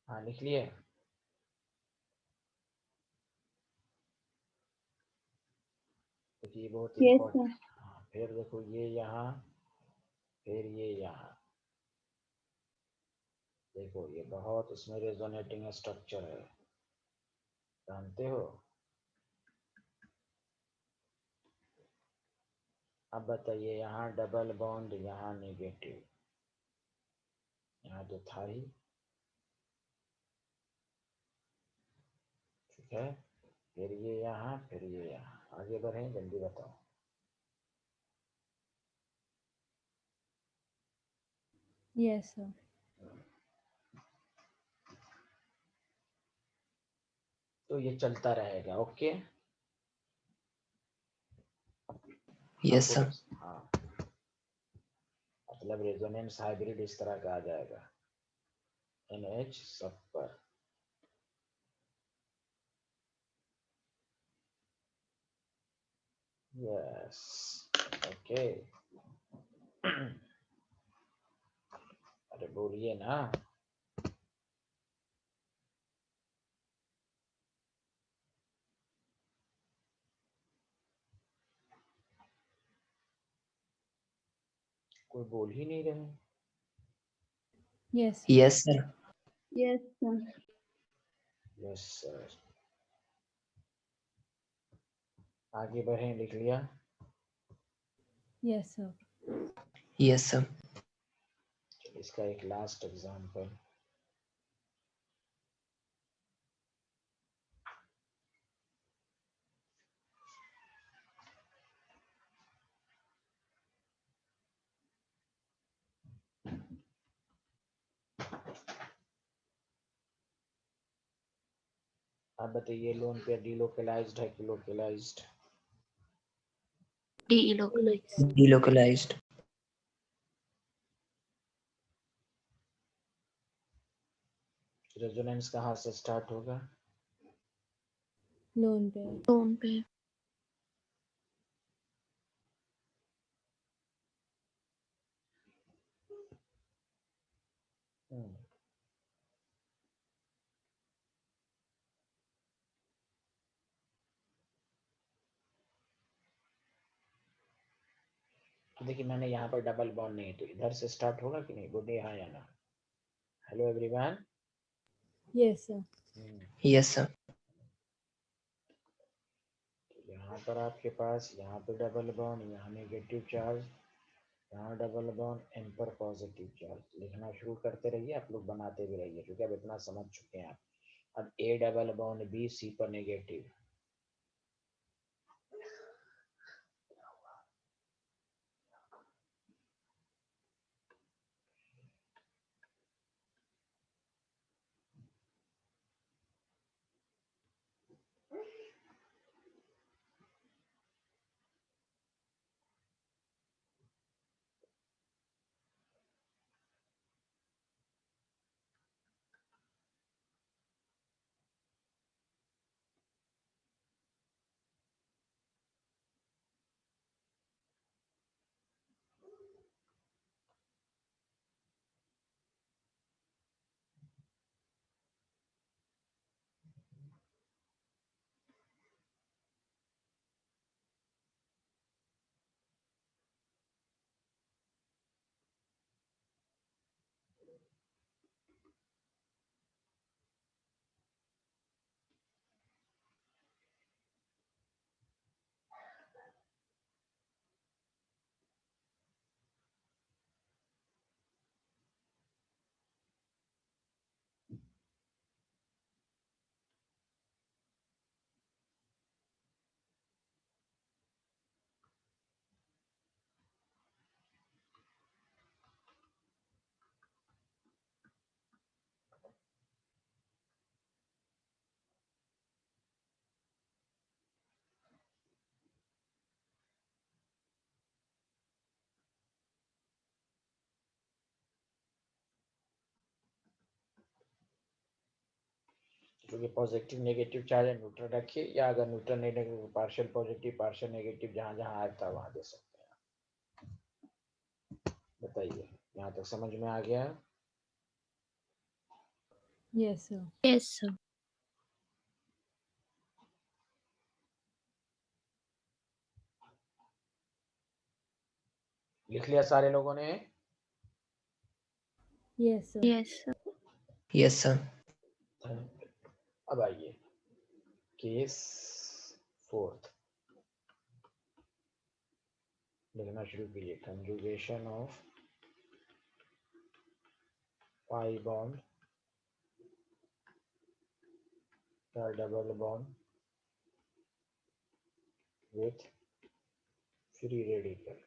हाँ लिख लिए। तो ये बहुत Yes, इम्पोर्टेंट। sir. हाँ फिर देखो ये यहाँ, फिर ये यहाँ। देखो ये बहुत इसमें रेजोनेटिंग स्ट्रक्चर है, जानते हो। अब बताइए, यहाँ डबल बॉन्ड, यहाँ नेगेटिव, यहाँ तो था ही, ठीक है। फिर ये यहाँ, फिर ये यहाँ। आगे बढ़ें, जल्दी बताओ। Yes, sir. तो ये चलता रहेगा। ओके। Yes, आपको sir. बस हाँ, मतलब रेजोनेंस हाइब्रिड इस तरह का आ जाएगा। NH सब पर। Yes okay. अरे बोलिए ना। कोई बोल ही नहीं रहे। Yes. Yes, sir. Yes, sir. Yes sir. आगे बढ़ें, लिख लिया। Yes, sir. Yes, sir. चलिए इसका एक लास्ट एग्जांपल। आप बताइए लोन पेयर डिलोकलाइज्ड है कि लोकलाइज्ड? Delocalized. delocalized, रेजोनेंस कहाँ से स्टार्ट होगा? लोन पे Lone pair. तो देखिए मैंने यहाँ पर डबल बॉन्ड नहीं, तो इधर से स्टार्ट होगा कि नहीं? गुड डे, हाँ या ना? Hello everyone. Yes sir. yes sir, यहाँ पर आपके पास यहाँ पे डबल बॉन्ड, यहाँ नेगेटिव चार्ज, यहाँ डबल बॉन्ड, इन पर पॉजिटिव चार्ज। लिखना शुरू करते रहिए, आप लोग बनाते भी रहिए क्योंकि अब इतना समझ चुके हैं आप। अब ए डबल बॉन्ड बी, सी पर नेगेटिव, क्योंकि पॉजिटिव नेगेटिव चार्ज है न्यूट्रल रखिए, या अगर न्यूट्रल नहीं रखेंगे तो पार्शियल पॉजिटिव पार्शियल नेगेटिव जहाँ जहाँ आता है वहाँ दे सकते हैं। बताइए यहाँ तक समझ में आ गया? Yes sir. Yes, sir. लिख लिया सारे लोगों ने? Yes sir. Yes, sir. yes sir, अब आइए केस फोर्थ, लिखना शुरू कीजिए। कंजुगेशन ऑफ पाई बॉन्ड या double bond with free radical,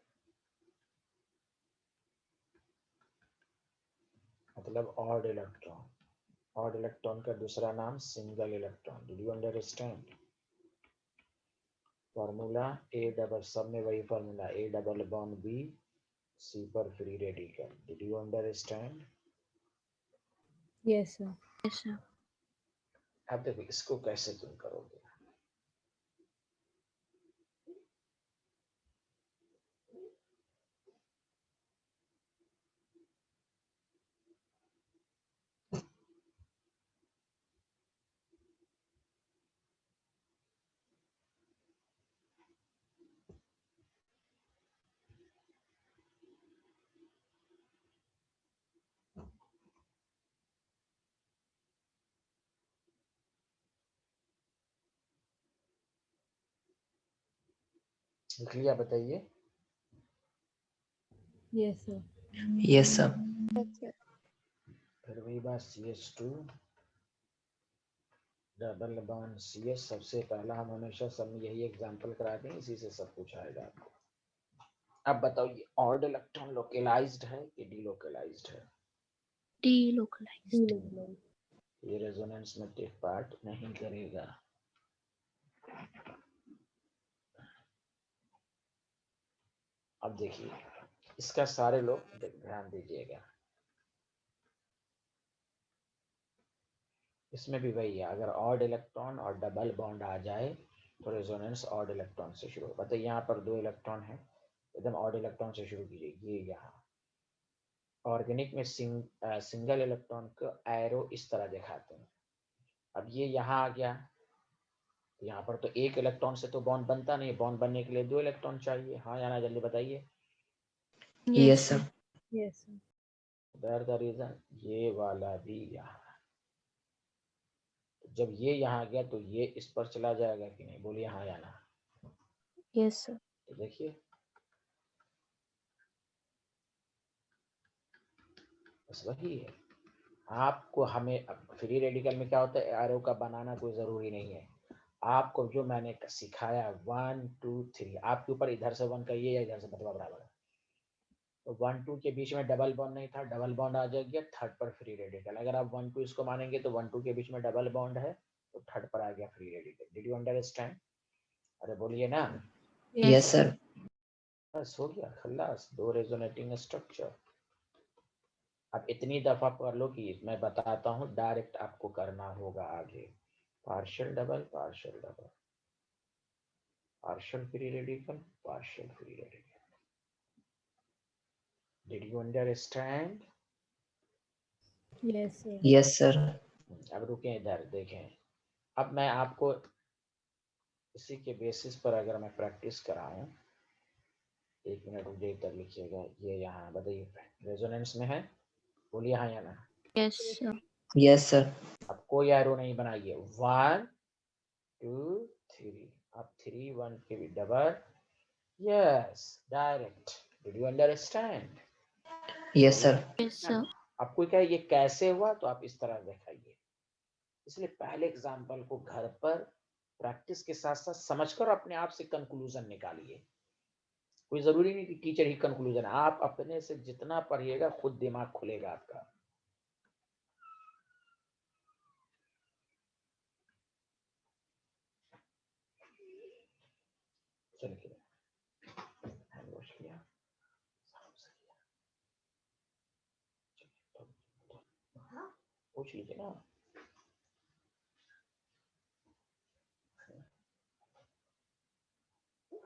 मतलब ऑड इलेक्ट्रॉन। ऑड इलेक्ट्रॉन का दूसरा नाम single electron. Did you understand? Formula A double, सब में वही formula, A double bond B, C पर free radical. Did you understand? Yes sir. Yes, sir. अब देखो इसको कैसे तुम करोगे। लिख लिया? बताइए। Yes sir. yes sir, फिर वही बात, CH2 डबल बॉन्ड CS। सबसे पहला हम हमेशा सब में यही एग्जांपल कराते हैं, इसी से सब कुछ आएगा आपको। अब बताओ ये ऑड इलेक्ट्रॉन लोकलाइज्ड है कि डिलोकलाइज्ड है? Delocalized. delocalized। ये रेजोनेंस में टेक पार्ट नहीं करेगा। अब देखिए इसका सारे लोग ध्यान दीजिएगा, इसमें भी वही है, अगर ऑड इलेक्ट्रॉन और डबल बॉन्ड आ जाए तो रेजोनेंस ऑड इलेक्ट्रॉन से शुरू होगा। बताइए यहाँ पर 2 इलेक्ट्रॉन है, एकदम ऑड इलेक्ट्रॉन से शुरू कीजिए। ये यहाँ ऑर्गेनिक में सिंगल इलेक्ट्रॉन को एरो इस तरह दिखाते हैं। अब ये यहाँ आ गया, यहाँ पर तो 1 इलेक्ट्रॉन से तो बॉन्ड बनता नहीं, बॉन्ड बनने के लिए 2 इलेक्ट्रॉन चाहिए। हाँ या ना, जल्दी बताइए। Yes, sir. Yes, sir. That the reason ये वाला भी यहाँ, जब ये यहाँ गया तो ये इस पर चला जाएगा कि नहीं, बोलिए हाँ या ना। Yes, sir. तो देखिए बस वही है। आपको हमें फ्री रेडिकल में क्या होता है, एरो का बनाना कोई जरूरी नहीं है। आपको जो मैंने सिखाया 1 2 3, आपके ऊपर इधर से 1 कहिए या इधर से बदवा बराबर है। तो 1 2 के बीच में डबल बॉन्ड नहीं था, डबल बॉन्ड आ जाएगा थर्ड पर फ्री रेडिकल। अगर आप 1 2 इसको मानेंगे तो 1 2 के बीच में डबल बॉन्ड है तो थर्ड पर आ गया free radical. Did you understand? अरे बोलिए ना। Yes, sir. बस हो गया खल्लास, 2 रेजोनेटिंग स्ट्रक्चर। अब इतनी दफा पढ़ लो कि मैं बताता हूँ, डायरेक्ट आपको करना होगा आगे। Partial double, partial double, partial free radical, partial free radical. Did you understand? Yes, sir. Yes, sir. अब रुके इधर देखें। अब मैं आपको इसी के बेसिस पर अगर मैं प्रैक्टिस कराऊं, 1 मिनट रुकिए, इधर लिखिएगा। ये यहाँ बताइए रेजोनेंस में है, बोलिए हाँ या ना। Yes, sir. Yes, sir. अब कोई एरो नहीं बनाइए, 1 2 3, अब 3 1 के भी double, yes direct. Did you understand? Yes, sir. Yes, sir. आपको क्या ये कैसे हुआ, तो आप इस तरह दिखाइए। इसलिए पहले एग्जाम्पल को घर पर प्रैक्टिस के साथ साथ समझकर अपने आप से कंक्लूजन निकालिए। कोई जरूरी नहीं कि टीचर ही कंक्लूजन, आप अपने से जितना पढ़िएगा खुद दिमाग खुलेगा आपका। चलिए हैंड वॉश किया, पूछ लीजिए ना।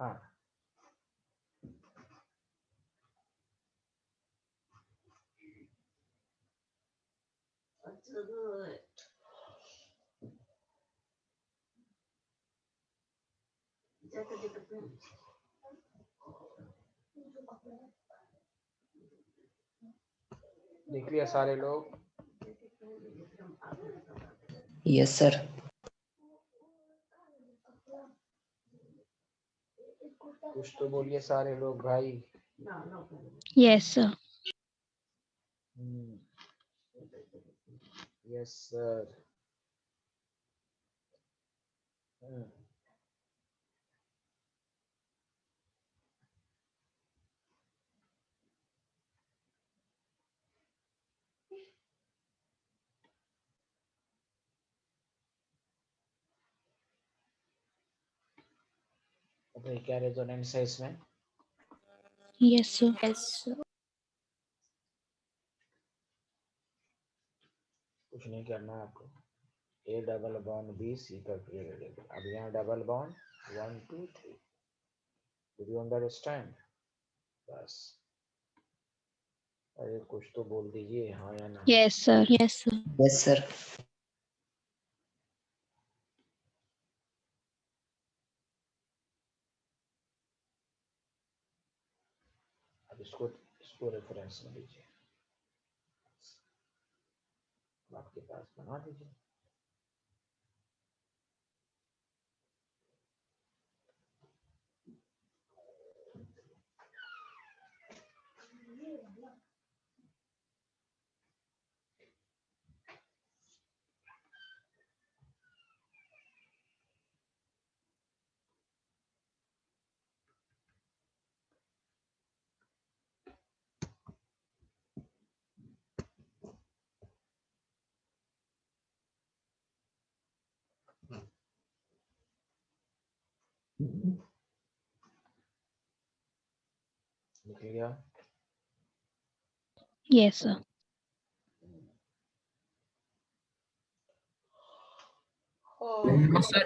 हाँ देख लिया सारे लोग? Yes, sir. कुछ तो बोलिए सारे लोग भाई। Yes, sir. Yes sir. बताइए क्या रेजोनेंस है इसमें? Yes, sir. Yes, sir. कुछ नहीं करना है आपको, A double bond B C का फ्री रेडिकल। अब यहाँ double bond 1 2 3, did you understand? बस अरे कुछ तो बोल दीजिए हाँ या ना। Yes, sir. Yes, sir. Yes, sir. अब इसको रेफरेंस में लीजिए, आपके पास बना दीजिए। लिख लिया? Yes, sir. No, sir.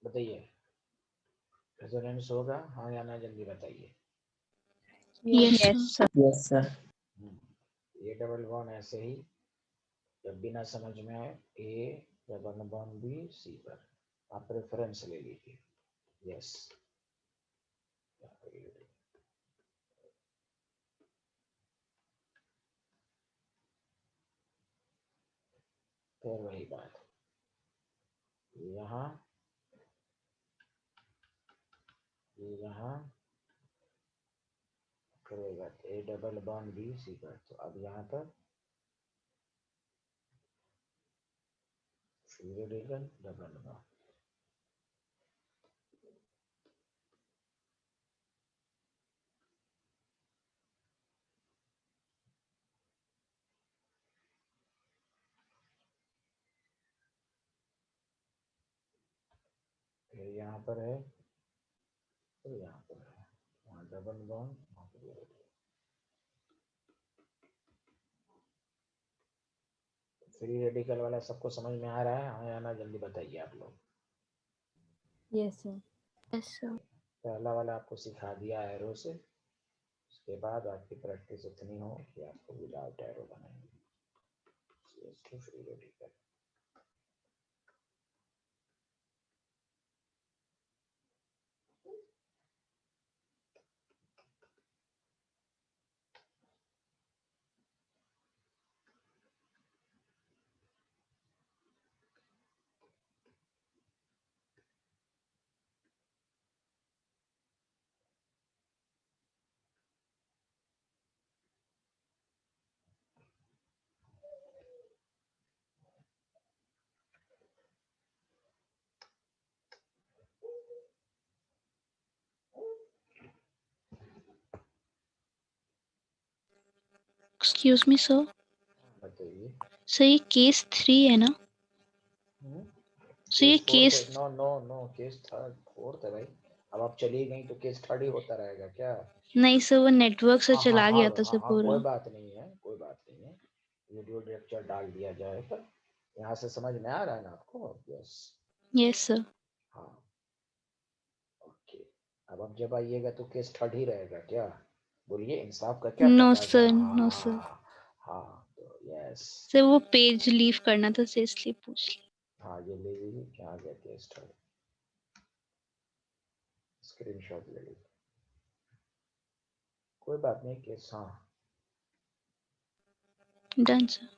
बताइए, रेजोनेंस होगा हाँ या ना, जल्दी बताइए। Yes, sir. sir. Yes, sir. ये डबल बॉन्ड ऐसे ही जब बिना समझ में आए A double bond B C पर आप रेफरेंस ले लीजिए। यस, फिर वही बात, यहाँ यहाँ फिर वही बात, A double bond B C पर, तो अब यहाँ पर फ्री रेडिकल डबल बॉन्ड। फिर यहाँ पर है, फिर यहाँ पर है, वहाँ डबल बॉन्ड, वहाँ फ्री रेडिकल। फ्री रेडिकल वाला सबको समझ में आ रहा है हाँ या ना, जल्दी बताइए आप लोग। Yes sir. Yes, sir. पहला वाला आपको सिखा दिया एरो से, उसके बाद आपकी प्रैक्टिस इतनी हो कि आपको विदाउट एरो बनाएंगे। Free radical Excuse me, sir. बताइए। सर ये केस 3 है ना? सर ये case no no no, case third fourth है भाई। अब आप चली गई तो केस थर्ड ही होता रहेगा क्या? नहीं सर, वो नेटवर्क से हाँ चला हाँ गया हाँ था सर हाँ, पूरा। कोई बात नहीं है, कोई बात नहीं है, वीडियो लेक्चर डाल दिया जाएगा। यहाँ से समझ में आ रहा है ना आपको? यस। Yes sir. हाँ ओके, अब आप जब आइएगा तो केस थर्ड ही रहेगा क्या? बोलिए, इंसाफ का क्या नो तकाजा? सर, हाँ नो सर। हाँ, तो यस। सर वो पेज लीव करना था सर, इसलिए पूछ लिया। हाँ, ये ले लीजिए, क्या आ गया केस थर्ड, स्क्रीनशॉट ले लीजिए, कोई बात नहीं। केस हाँ, डन सर।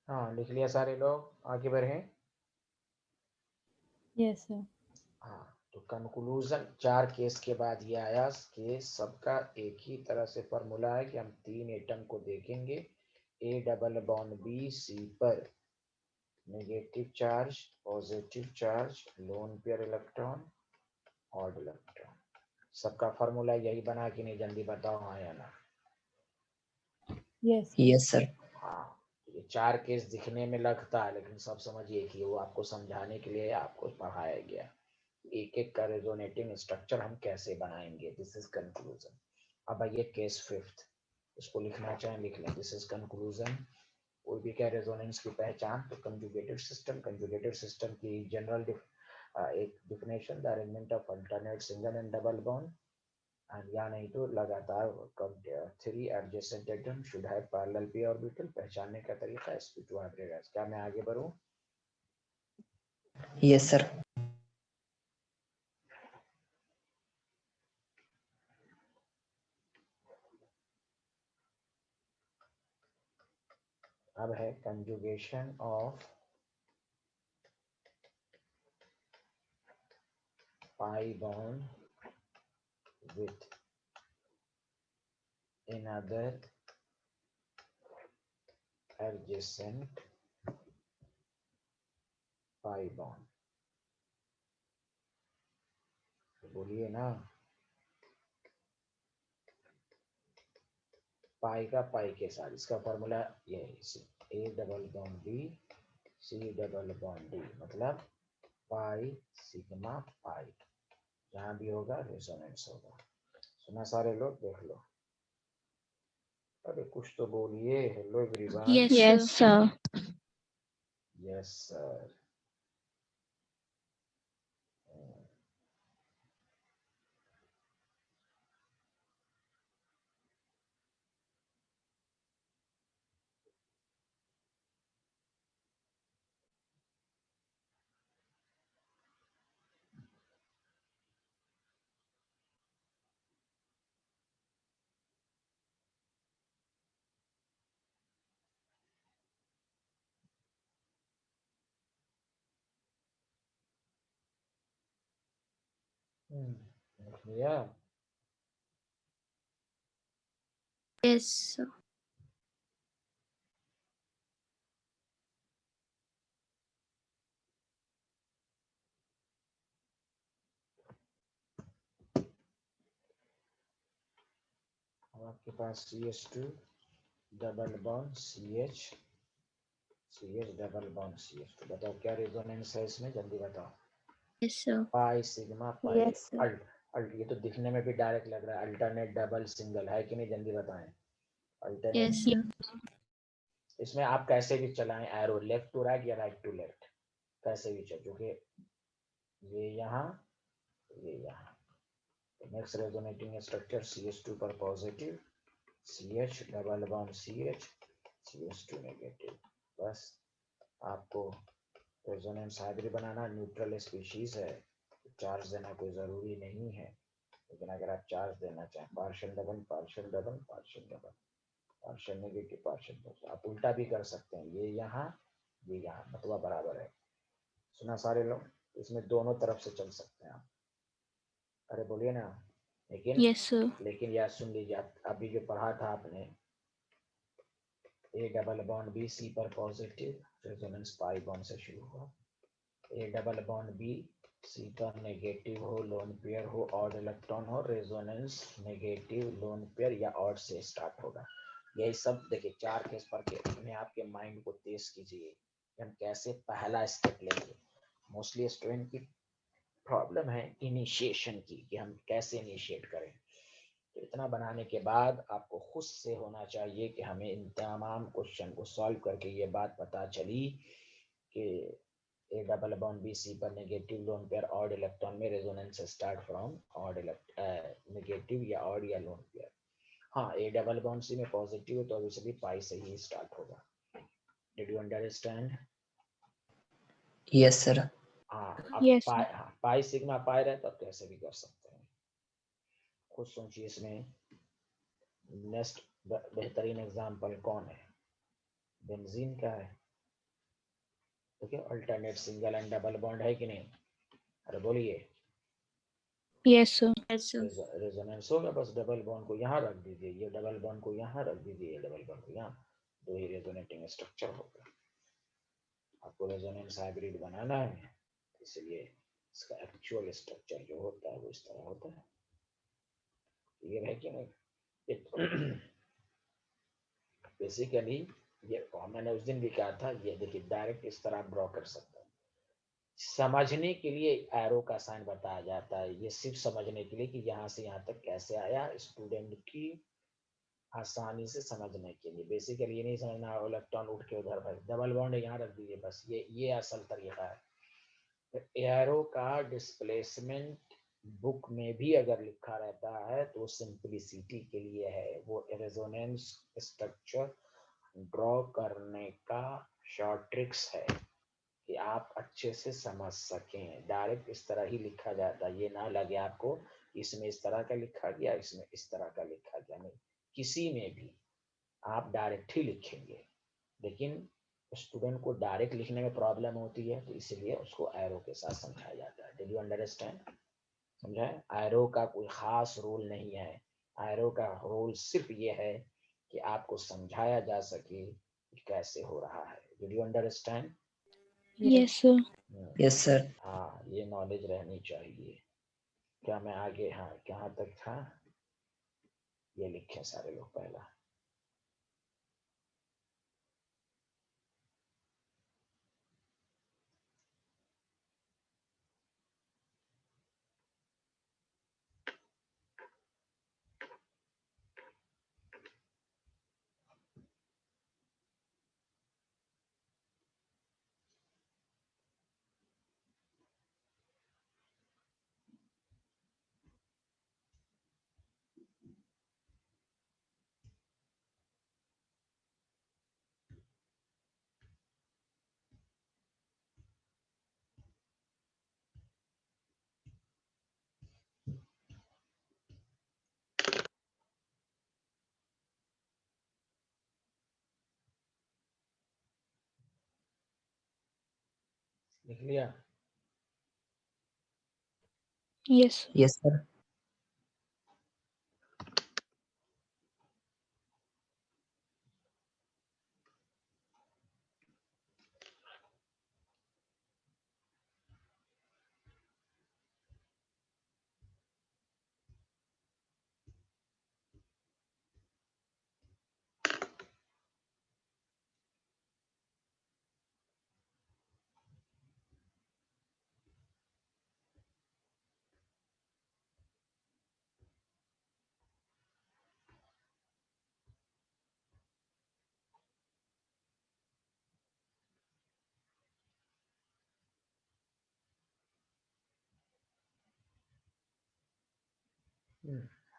हाँ लिख लिया सारे लोग, आगे बढ़े। Yes sir. हाँ, तो कंक्लूजन 4 केस के बाद ये आया कि सबका एक ही तरह से फॉर्मूला है कि हम 3 एटम को देखेंगे, A double bond B C पर negative charge, positive charge, lone pair electron, odd electron. सबका फॉर्मूला यही बना कि नहीं, जल्दी बताओ हाँ या ना? Yes Yes, sir. हाँ, ये 4 केस दिखने में लगता है लेकिन सब समझिए कि वो आपको समझाने के लिए आपको पढ़ाया गया, एक एक का रेजोनेटिंग स्ट्रक्चर हम कैसे बनाएंगे। This is conclusion. अब आइए केस फिफ्थ, इसको लिखना चाहें लिख लें। This is conclusion. कोई भी क्या रेजोनेंस की पहचान, तो कंजुगेटेड सिस्टम की जनरल एक definition, the arrangement of alternate single and double bond, and या नहीं तो लगातार 3 adjacent atom should have parallel p orbital. पहचानने का तरीका sp2 हाइब्रिड गैस। क्या मैं आगे बढ़ूं? Yes, sir. अब है conjugation of pi bond with another adjacent pi bond। बोलिए ना, पाई का पाई के साथ, इसका फॉर्मूला ये है, A double bond B C double bond D, मतलब पाई सिग्मा पाई, जहां भी होगा रेजोनेंस होगा। सुना सारे लोग? देख लो। अरे कुछ तो बोलिए। Hello everyone. Yes, Yes, sir. sir. Yes sir. देख लिया? Yes, sir. अब आपके पास CH2 double bond CH double bond CH2। बताओ क्या रेजोनेंस है इसमें, जल्दी बताओ। Yes, sir. Pi sigma pi. Yes, sir. ये तो दिखने में भी डायरेक्ट लग रहा है। अल्टरनेट डबल सिंगल है कि नहीं, जल्दी बताएं। अल्टरनेट। Yes, sir. इसमें आप कैसे भी चलाएं एरो, लेफ्ट टू राइट या राइट टू लेफ्ट, कैसे भी चल, क्योंकि ये यहाँ ये यहाँ। नेक्स्ट रेजोनेटिंग स्ट्रक्चर CH2 पर positive, CH double bond CH CH2 negative. बस आपको रेजोनेंस हाइब्रिड बनाना। न्यूट्रल स्पीशीज है, चार्ज देना कोई जरूरी नहीं है, लेकिन अगर आप चार्ज देना चाहें, partial double partial double partial double, partial negative partial positive, आप उल्टा भी कर सकते हैं। ये यहाँ मतलब बराबर है। सुना सारे लोग? इसमें दोनों तरफ से चल सकते हैं आप। अरे बोलिए ना। लेकिन Yes, sir. लेकिन यार सुन लीजिए, अभी जो पढ़ा था आपने, A double bond B C पर पॉजिटिव, रेजोनेंस पाई बॉन्ड से शुरू हुआ। A double bond B C पर नेगेटिव हो, लोन पेयर हो, ऑड इलेक्ट्रॉन हो, रेजोनेंस नेगेटिव लोन पेयर या ऑड से स्टार्ट होगा। यही सब देखिए 4 केस पर के अपने आपके माइंड को तेज कीजिए कि हम कैसे पहला स्टेप लेंगे। मोस्टली स्टूडेंट की प्रॉब्लम है इनिशिएशन की, कि हम कैसे इनिशिएट करें। तो इतना बनाने के बाद आपको खुद से होना चाहिए कि हमें इन तमाम क्वेश्चन को सॉल्व करके ये बात पता चली कि A double bond B C पर negative lone pair odd electron में resonance start from odd negative या ऑड या लोन पेयर। हाँ, ए डबल बॉन्ड सी में पॉजिटिव है तो ऑब्वियसली पाई से ही स्टार्ट होगा। Did you understand? Yes, sir. हाँ, अब Yes, sir. Pi sigma pi रहे तब कैसे भी कर सकते हैं। खुद सोचिए इसमें। नेक्स्ट बेहतरीन एग्जांपल कौन है? बेंजीन का है। Okay, alternate single and double bond है कि नहीं? अरे बोलिए। Yes, sir. Yes, sir. Resonance होगा, बस डबल बॉन्ड को यहाँ रख दीजिए, ये डबल बॉन्ड को यहाँ रख दीजिए, ये डबल बॉन्ड को यहाँ, दो ही रेजोनेटिंग स्ट्रक्चर होगा। आपको रेजोनेंस हाइब्रिड बनाना है, इसलिए इसका एक्चुअल स्ट्रक्चर जो होता है वो इस तरह होता है। ये है कि नहीं? बेसिकली ये मैंने उस दिन भी कहा था, ये देखिए डायरेक्ट इस तरह ड्रॉ कर सकते हैं। समझने के लिए एरो का साइन बताया जाता है, ये सिर्फ समझने के लिए कि यहाँ से यहाँ तक कैसे आया। स्टूडेंट की आसानी से समझने के लिए। बेसिकली ये नहीं समझना इलेक्ट्रॉन उठ के उधर भाई डबल बॉन्ड यहाँ रख दीजिए बस, ये असल तरीका है। एरो का डिस्प्लेसमेंट बुक में भी अगर लिखा रहता है तो सिंपलिसिटी के लिए है, वो रेजोनेंस स्ट्रक्चर ड्रॉ करने का शॉर्ट ट्रिक्स है कि आप अच्छे से समझ सकें। डायरेक्ट इस तरह ही लिखा जाता है, ये ना लगे आपको इसमें इस तरह का लिखा गया, इसमें इस तरह का लिखा गया, नहीं, किसी में भी आप डायरेक्ट ही लिखेंगे। लेकिन स्टूडेंट को डायरेक्ट लिखने में प्रॉब्लम होती है, तो इसलिए उसको एरो के साथ समझाया जाता है। Did you understand? समझा? एरो का कोई खास रोल नहीं है, एरो का रोल सिर्फ ये है कि आपको समझाया जा सके कि कैसे हो रहा है। Did you understand? Yes, sir. Yes, sir. हाँ, ये नॉलेज रहनी चाहिए। क्या मैं आगे, हाँ कहाँ तक था, ये लिखे सारे लोग पहला। लिख लिया? Yes, sir. Yes, sir.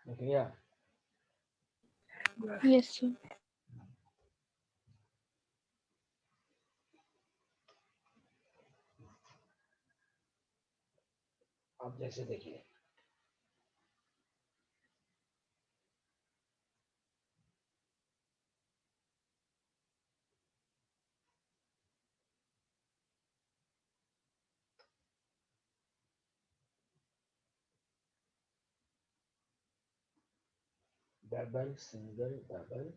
लिख लिया? Yes, sir. अब जैसे देखिए, double single double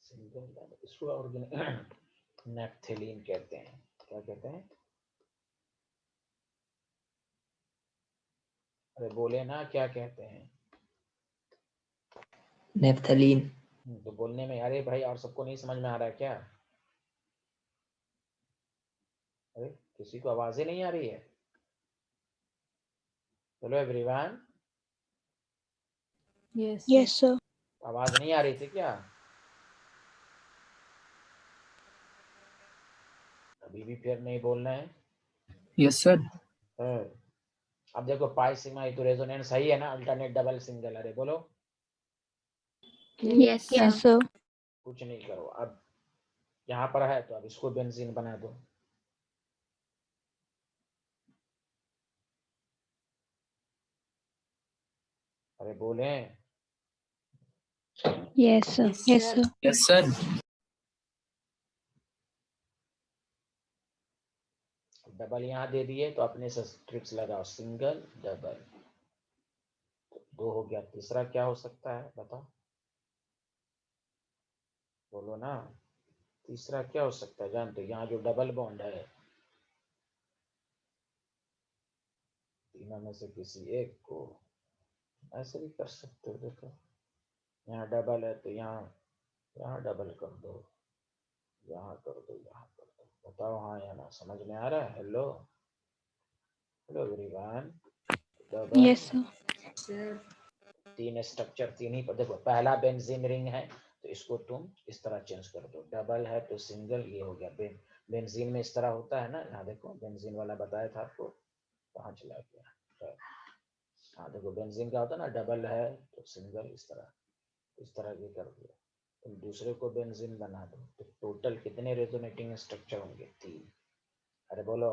single double, इसको ऑर्गेनिक नेप्थेलीन कहते हैं। क्या कहते हैं? अरे बोले ना, क्या कहते हैं? Naphthalene. तो बोलने में, अरे भाई और सबको नहीं समझ में आ रहा है क्या? अरे किसी को आवाज ही नहीं आ रही है? Hello everyone, Yes, Yes, sir. sir. आवाज नहीं आ रही थी क्या? अभी भी फिर नहीं बोल रहे हैं? Yes, sir. हाँ। अब देखो पाई सिग्मा तो रेजोनेंस सही है ना, अल्टरनेट डबल सिंगल, अरे बोलो। Yes, Yes, sir. sir. कुछ नहीं करो, अब यहाँ पर है तो अब इसको बेंजीन बना दो। अरे बोले, Yes, sir. Yes, sir. Yes, sir. Double यहाँ दे दिए तो अपने से ट्रिक्स लगाओ, सिंगल डबल, दो हो गया। तीसरा क्या हो सकता है बताओ, बोलो ना, तीसरा क्या हो सकता है? जानते हो, यहाँ जो डबल बॉन्ड है, तीनों में से किसी एक को ऐसे भी कर सकते हो। देखो यहाँ डबल है तो यहाँ यहाँ डबल कर दो, यहाँ कर दो, यहाँ कर दो। बताओ हाँ या ना, समझ में आ रहा है? Hello hello everyone, double Yes, sir. तीन स्ट्रक्चर तीन ही पर देखो, पहला बेंजीन रिंग है तो इसको तुम इस तरह चेंज कर दो, डबल है तो सिंगल, ये हो गया। बेंजीन में इस तरह होता है ना, यहाँ देखो बेंजीन वाला बताया था आपको, कहाँ चला गया। हाँ देखो बेंजीन का होता है ना, डबल है तो सिंगल, इस तरह ये कर दिया। तुम दूसरे को बेंजीन बना दो तो टोटल कितने रेजोनेटिंग स्ट्रक्चर होंगे? 3। अरे बोलो।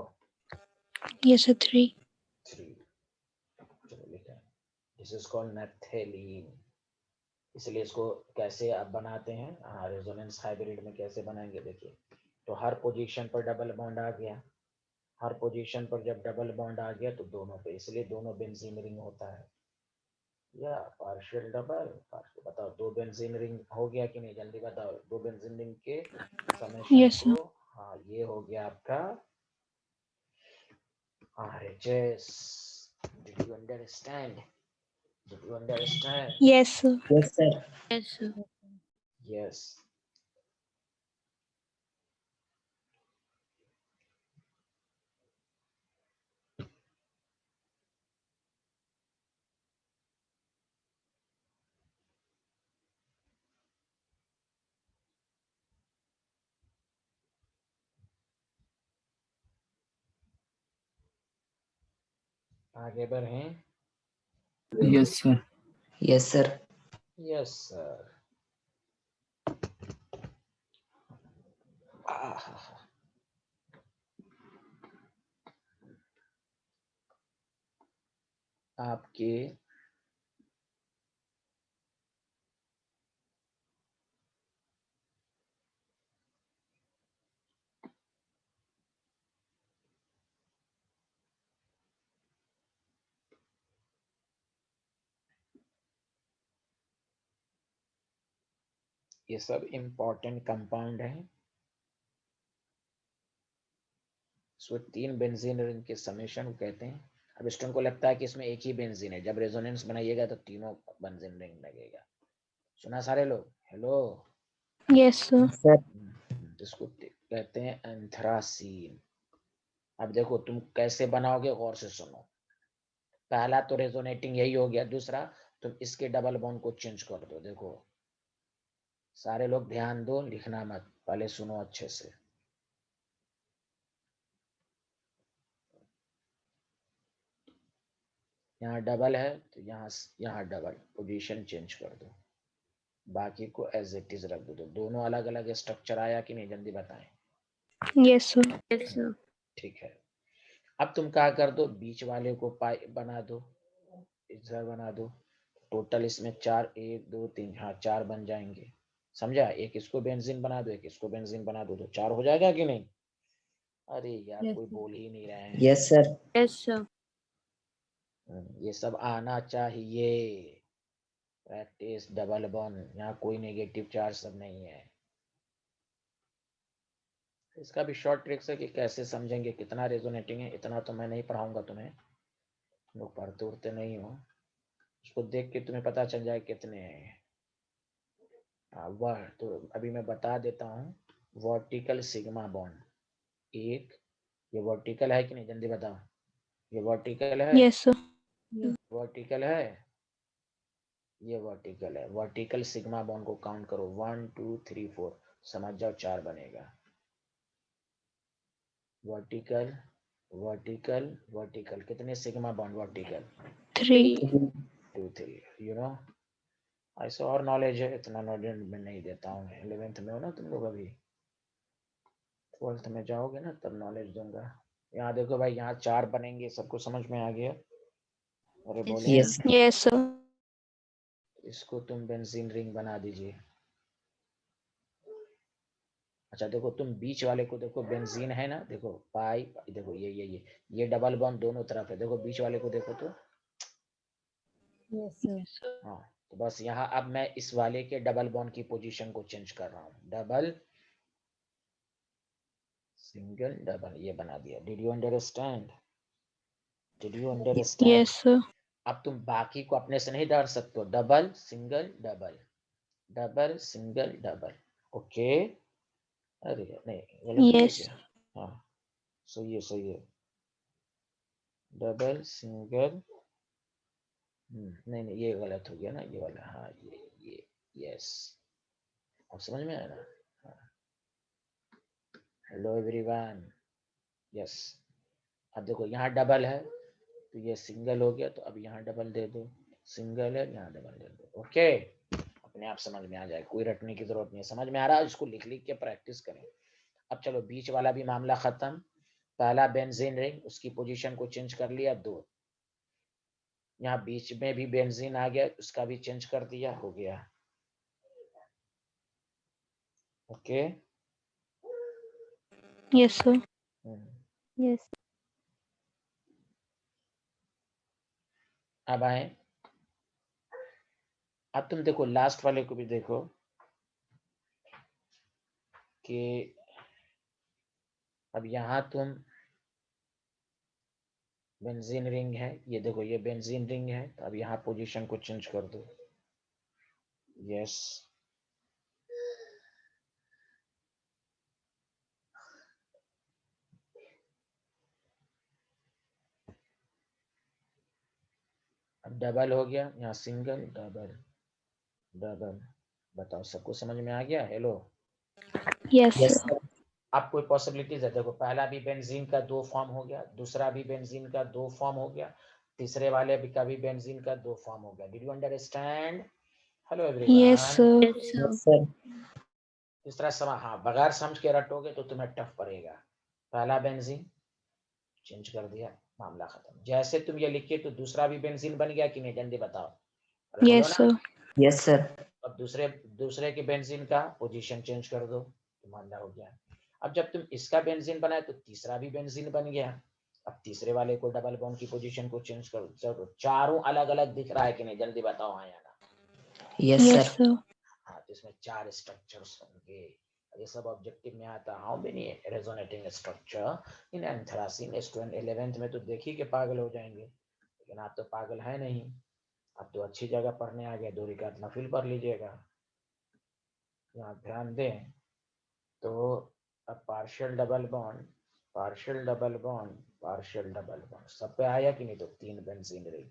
Yes, sir. 3. 3। चलो लिखा, दिस इज कॉल्ड नैप्थेलीन। इसलिए इसको कैसे आप बनाते हैं, हाँ रेजोनेंस हाइब्रिड में कैसे बनाएंगे देखिए। तो हर पोजीशन पर डबल बॉन्ड आ गया, हर पोजीशन पर जब डबल बॉन्ड आ गया तो दोनों पे, इसलिए दोनों बेंजीन रिंग होता है, या पार्शियल डबल पार्शियल। बताओ 2 बेंजीन रिंग हो गया कि नहीं, जल्दी बताओ। 2 बेंजीन रिंग के समेशन Yes, sir. को, हाँ ये हो गया आपका RHS। Did you understand? Did you understand? Yes, sir. Yes, sir. Yes, sir. Yes. आगे बढ़ें। Yes, sir. Yes, sir. Yes, sir. आपके ये सब इम्पोर्टेंट कंपाउंड है। इसको 3 बेंजीन रिंग के समेशन को कहते हैं। अब स्टूडेंट को लगता है कि इसमें एक ही बेंजीन है, जब रेजोनेंस बनाइएगा तो तीनों बेंजीन रिंग लगेगा। सुना सारे लोग? हेलो। Yes, sir. Sir. इसको कहते हैं एंथ्रासीन। अब देखो तुम कैसे बनाओगे, गौर से सुनो। पहला तो रेजोनेटिंग यही हो गया, दूसरा तुम इसके डबल बॉन्ड को चेंज कर दो। देखो सारे लोग ध्यान दो, लिखना मत, पहले सुनो अच्छे से। यहाँ डबल है तो यहाँ डबल, पोजीशन चेंज कर दो, बाकी को एज इट इज रख दो। दोनों अलग अलग स्ट्रक्चर आया कि नहीं, जल्दी बताएं। Yes, sir. Yes, sir. ठीक है। अब तुम क्या कर दो, बीच वाले को पाई बना दो, इधर बना दो। टोटल इसमें 4, 1 2 3, हाँ 4 बन जाएंगे। समझा? एक इसको बेंजीन बना दो, एक इसको बेंजीन बना दो, तो 4 हो जाएगा कि नहीं? अरे यार Yes, कोई sir. बोल ही नहीं रहे हैं। Yes, sir. Yes, sir. ये सब आना चाहिए। प्रैक्टिस डबल बॉन्ड, यहाँ कोई नेगेटिव चार्ज सब नहीं है। इसका भी शॉर्ट ट्रिक्स है कि कैसे समझेंगे कितना रेजोनेटिंग है, इतना तो मैं नहीं पढ़ाऊंगा तुम्हें, तुम लोग पढ़ते उड़ते नहीं हो। उसको देख के तुम्हें पता चल जाए कितने हैं। वह तो अभी मैं बता देता हूँ। वर्टिकल सिग्मा बॉन्ड, एक, ये वर्टिकल है कि नहीं, जल्दी बताओ। ये वर्टिकल है? Yes, sir. वर्टिकल है, ये वर्टिकल है। वर्टिकल सिग्मा बॉन्ड को काउंट करो, 1 2 3 4, समझ जाओ 4 बनेगा। वर्टिकल वर्टिकल वर्टिकल, कितने sigma bond vertical? 3. 2 3। You know ऐसा और नॉलेज है, इतना नॉलेज मैं नहीं देता हूँ। 11th में हो ना तुम लोग, अभी 12th में जाओगे ना तब नॉलेज दूंगा। यहाँ देखो भाई, यहाँ 4 बनेंगे, सबको समझ में आ गया? अरे Yes, बोले। Yes. Yes, sir. इसको तुम बेंजीन रिंग बना दीजिए। अच्छा देखो, तुम बीच वाले को देखो, बेंजीन है ना, देखो पाई, देखो ये डबल बॉन्ड दोनों तरफ है, देखो बीच वाले को देखो तो। Yes, sir. हाँ तो बस यहाँ अब मैं इस वाले के डबल बॉन्ड की पोजीशन को चेंज कर रहा हूँ, डबल सिंगल डबल, ये बना दिया। Did you understand? Did you understand? Yes, sir. अब तुम बाकी को अपने से नहीं डाल सकते हो, double single double, double single double. Okay? अरे नहीं, गलत हो Yes. गया। हाँ सही है, डबल सिंगल नहीं नहीं, ये गलत हो गया ना, ये वाला। हाँ ये यस, अब समझ में आया ना। Hello everyone, yes. अब देखो यहाँ डबल है तो ये सिंगल हो गया, तो अब यहाँ डबल दे दो, सिंगल है यहाँ डबल दे दो। ओके, अपने आप समझ में आ जाए, कोई रटने की जरूरत नहीं है, समझ में आ रहा है, इसको लिख लिख के प्रैक्टिस करें। अब चलो बीच वाला भी मामला खत्म। पहला बेंजीन रिंग, उसकी पोजीशन को चेंज कर लिया 2, यहाँ बीच में भी बेंजीन आ गया, उसका भी चेंज कर दिया, हो गया। Okay Yes, sir. यस अब आए, अब तुम देखो लास्ट वाले को भी देखो कि अब यहाँ तुम बेंजीन रिंग है, ये देखो ये बेंजीन रिंग है, तो अब यहाँ पोजीशन को चेंज कर दो। यस, अब डबल हो गया, यहाँ सिंगल डबल डबल। बताओ सबको समझ में आ गया? Hello, Yes, Yes, sir. sir. अब कोई पॉसिबिलिटीज है? देखो पहला भी बेंजीन का 2 फॉर्म हो गया, दूसरा भी बेंजीन का 2 फॉर्म हो गया, तीसरे वाले भी का भी बेंजीन का 2 फॉर्म हो गया। Did you understand? Hello everyone. Yes, sir. Yes, sir. Yes, sir. इस तरह समझ, हाँ बगैर समझ के रटोगे तो तुम्हें टफ पड़ेगा। पहला बेंजीन चेंज कर दिया, मामला खत्म। जैसे तुम ये लिखे तो दूसरा भी बेंजीन बन गया कि नहीं, जल्दी बताओ। अरे बोलो Yes, ना। sir. Yes, sir. अब दूसरे के बेंजीन का पोजीशन चेंज कर दो, तो मामला हो गया। अब जब तुम इसका बेंजीन बनाए तो तीसरा भी बेंजीन बन गया। अब तीसरे वाले को डबल बॉन्ड की पोजीशन को चेंज करो। चलो चारों अलग अलग दिख रहा है कि नहीं, जल्दी बताओ। हाँ या ना? Yes, Yes, sir. sir. हाँ, तो इसमें 4 स्ट्रक्चर्स होंगे। ये सब ऑब्जेक्टिव में आता। How many resonating structure in anthracene? Student 11th में तो देखिए कि पागल हो जाएंगे, लेकिन आप तो पागल है नहीं, आप तो अच्छी जगह पढ़ने आ गए। दूरी का इतना फील कर लीजिएगा। यहाँ ध्यान दें तो अब partial double bond, partial double bond, partial double bond सब पे आया कि नहीं? तो 3 benzene ring,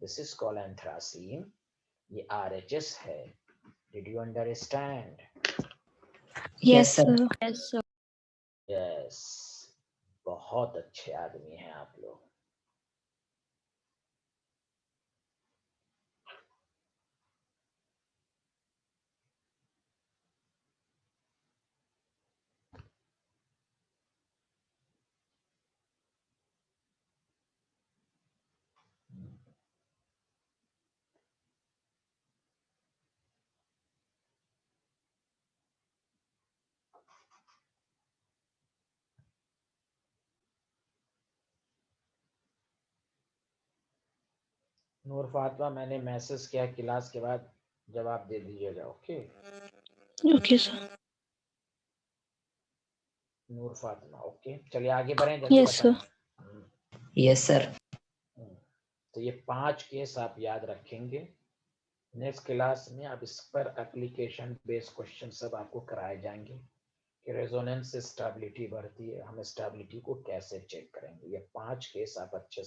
this is called anthracene, ये RHS है। Did you understand? Yes, sir. sir. Yes, sir. Yes, बहुत अच्छे आदमी हैं आप लोग। नूर फातिमा, मैंने मैसेज किया, क्लास के बाद जवाब दे दीजिएगा। Okay Okay, sir. नूर फातिमा, ओके चलिए आगे बढ़ें, जल्दी Yes, sir. बताएं। Yes, sir. तो ये 5 केस आप याद रखेंगे। नेक्स्ट क्लास में अब इस पर एप्लीकेशन बेस्ड क्वेश्चन सब आपको कराए जाएंगे कि रेजोनेंस से स्टेबिलिटी बढ़ती है, हम स्टेबिलिटी को कैसे चेक करेंगे। ये 5 केस आप अच्छे से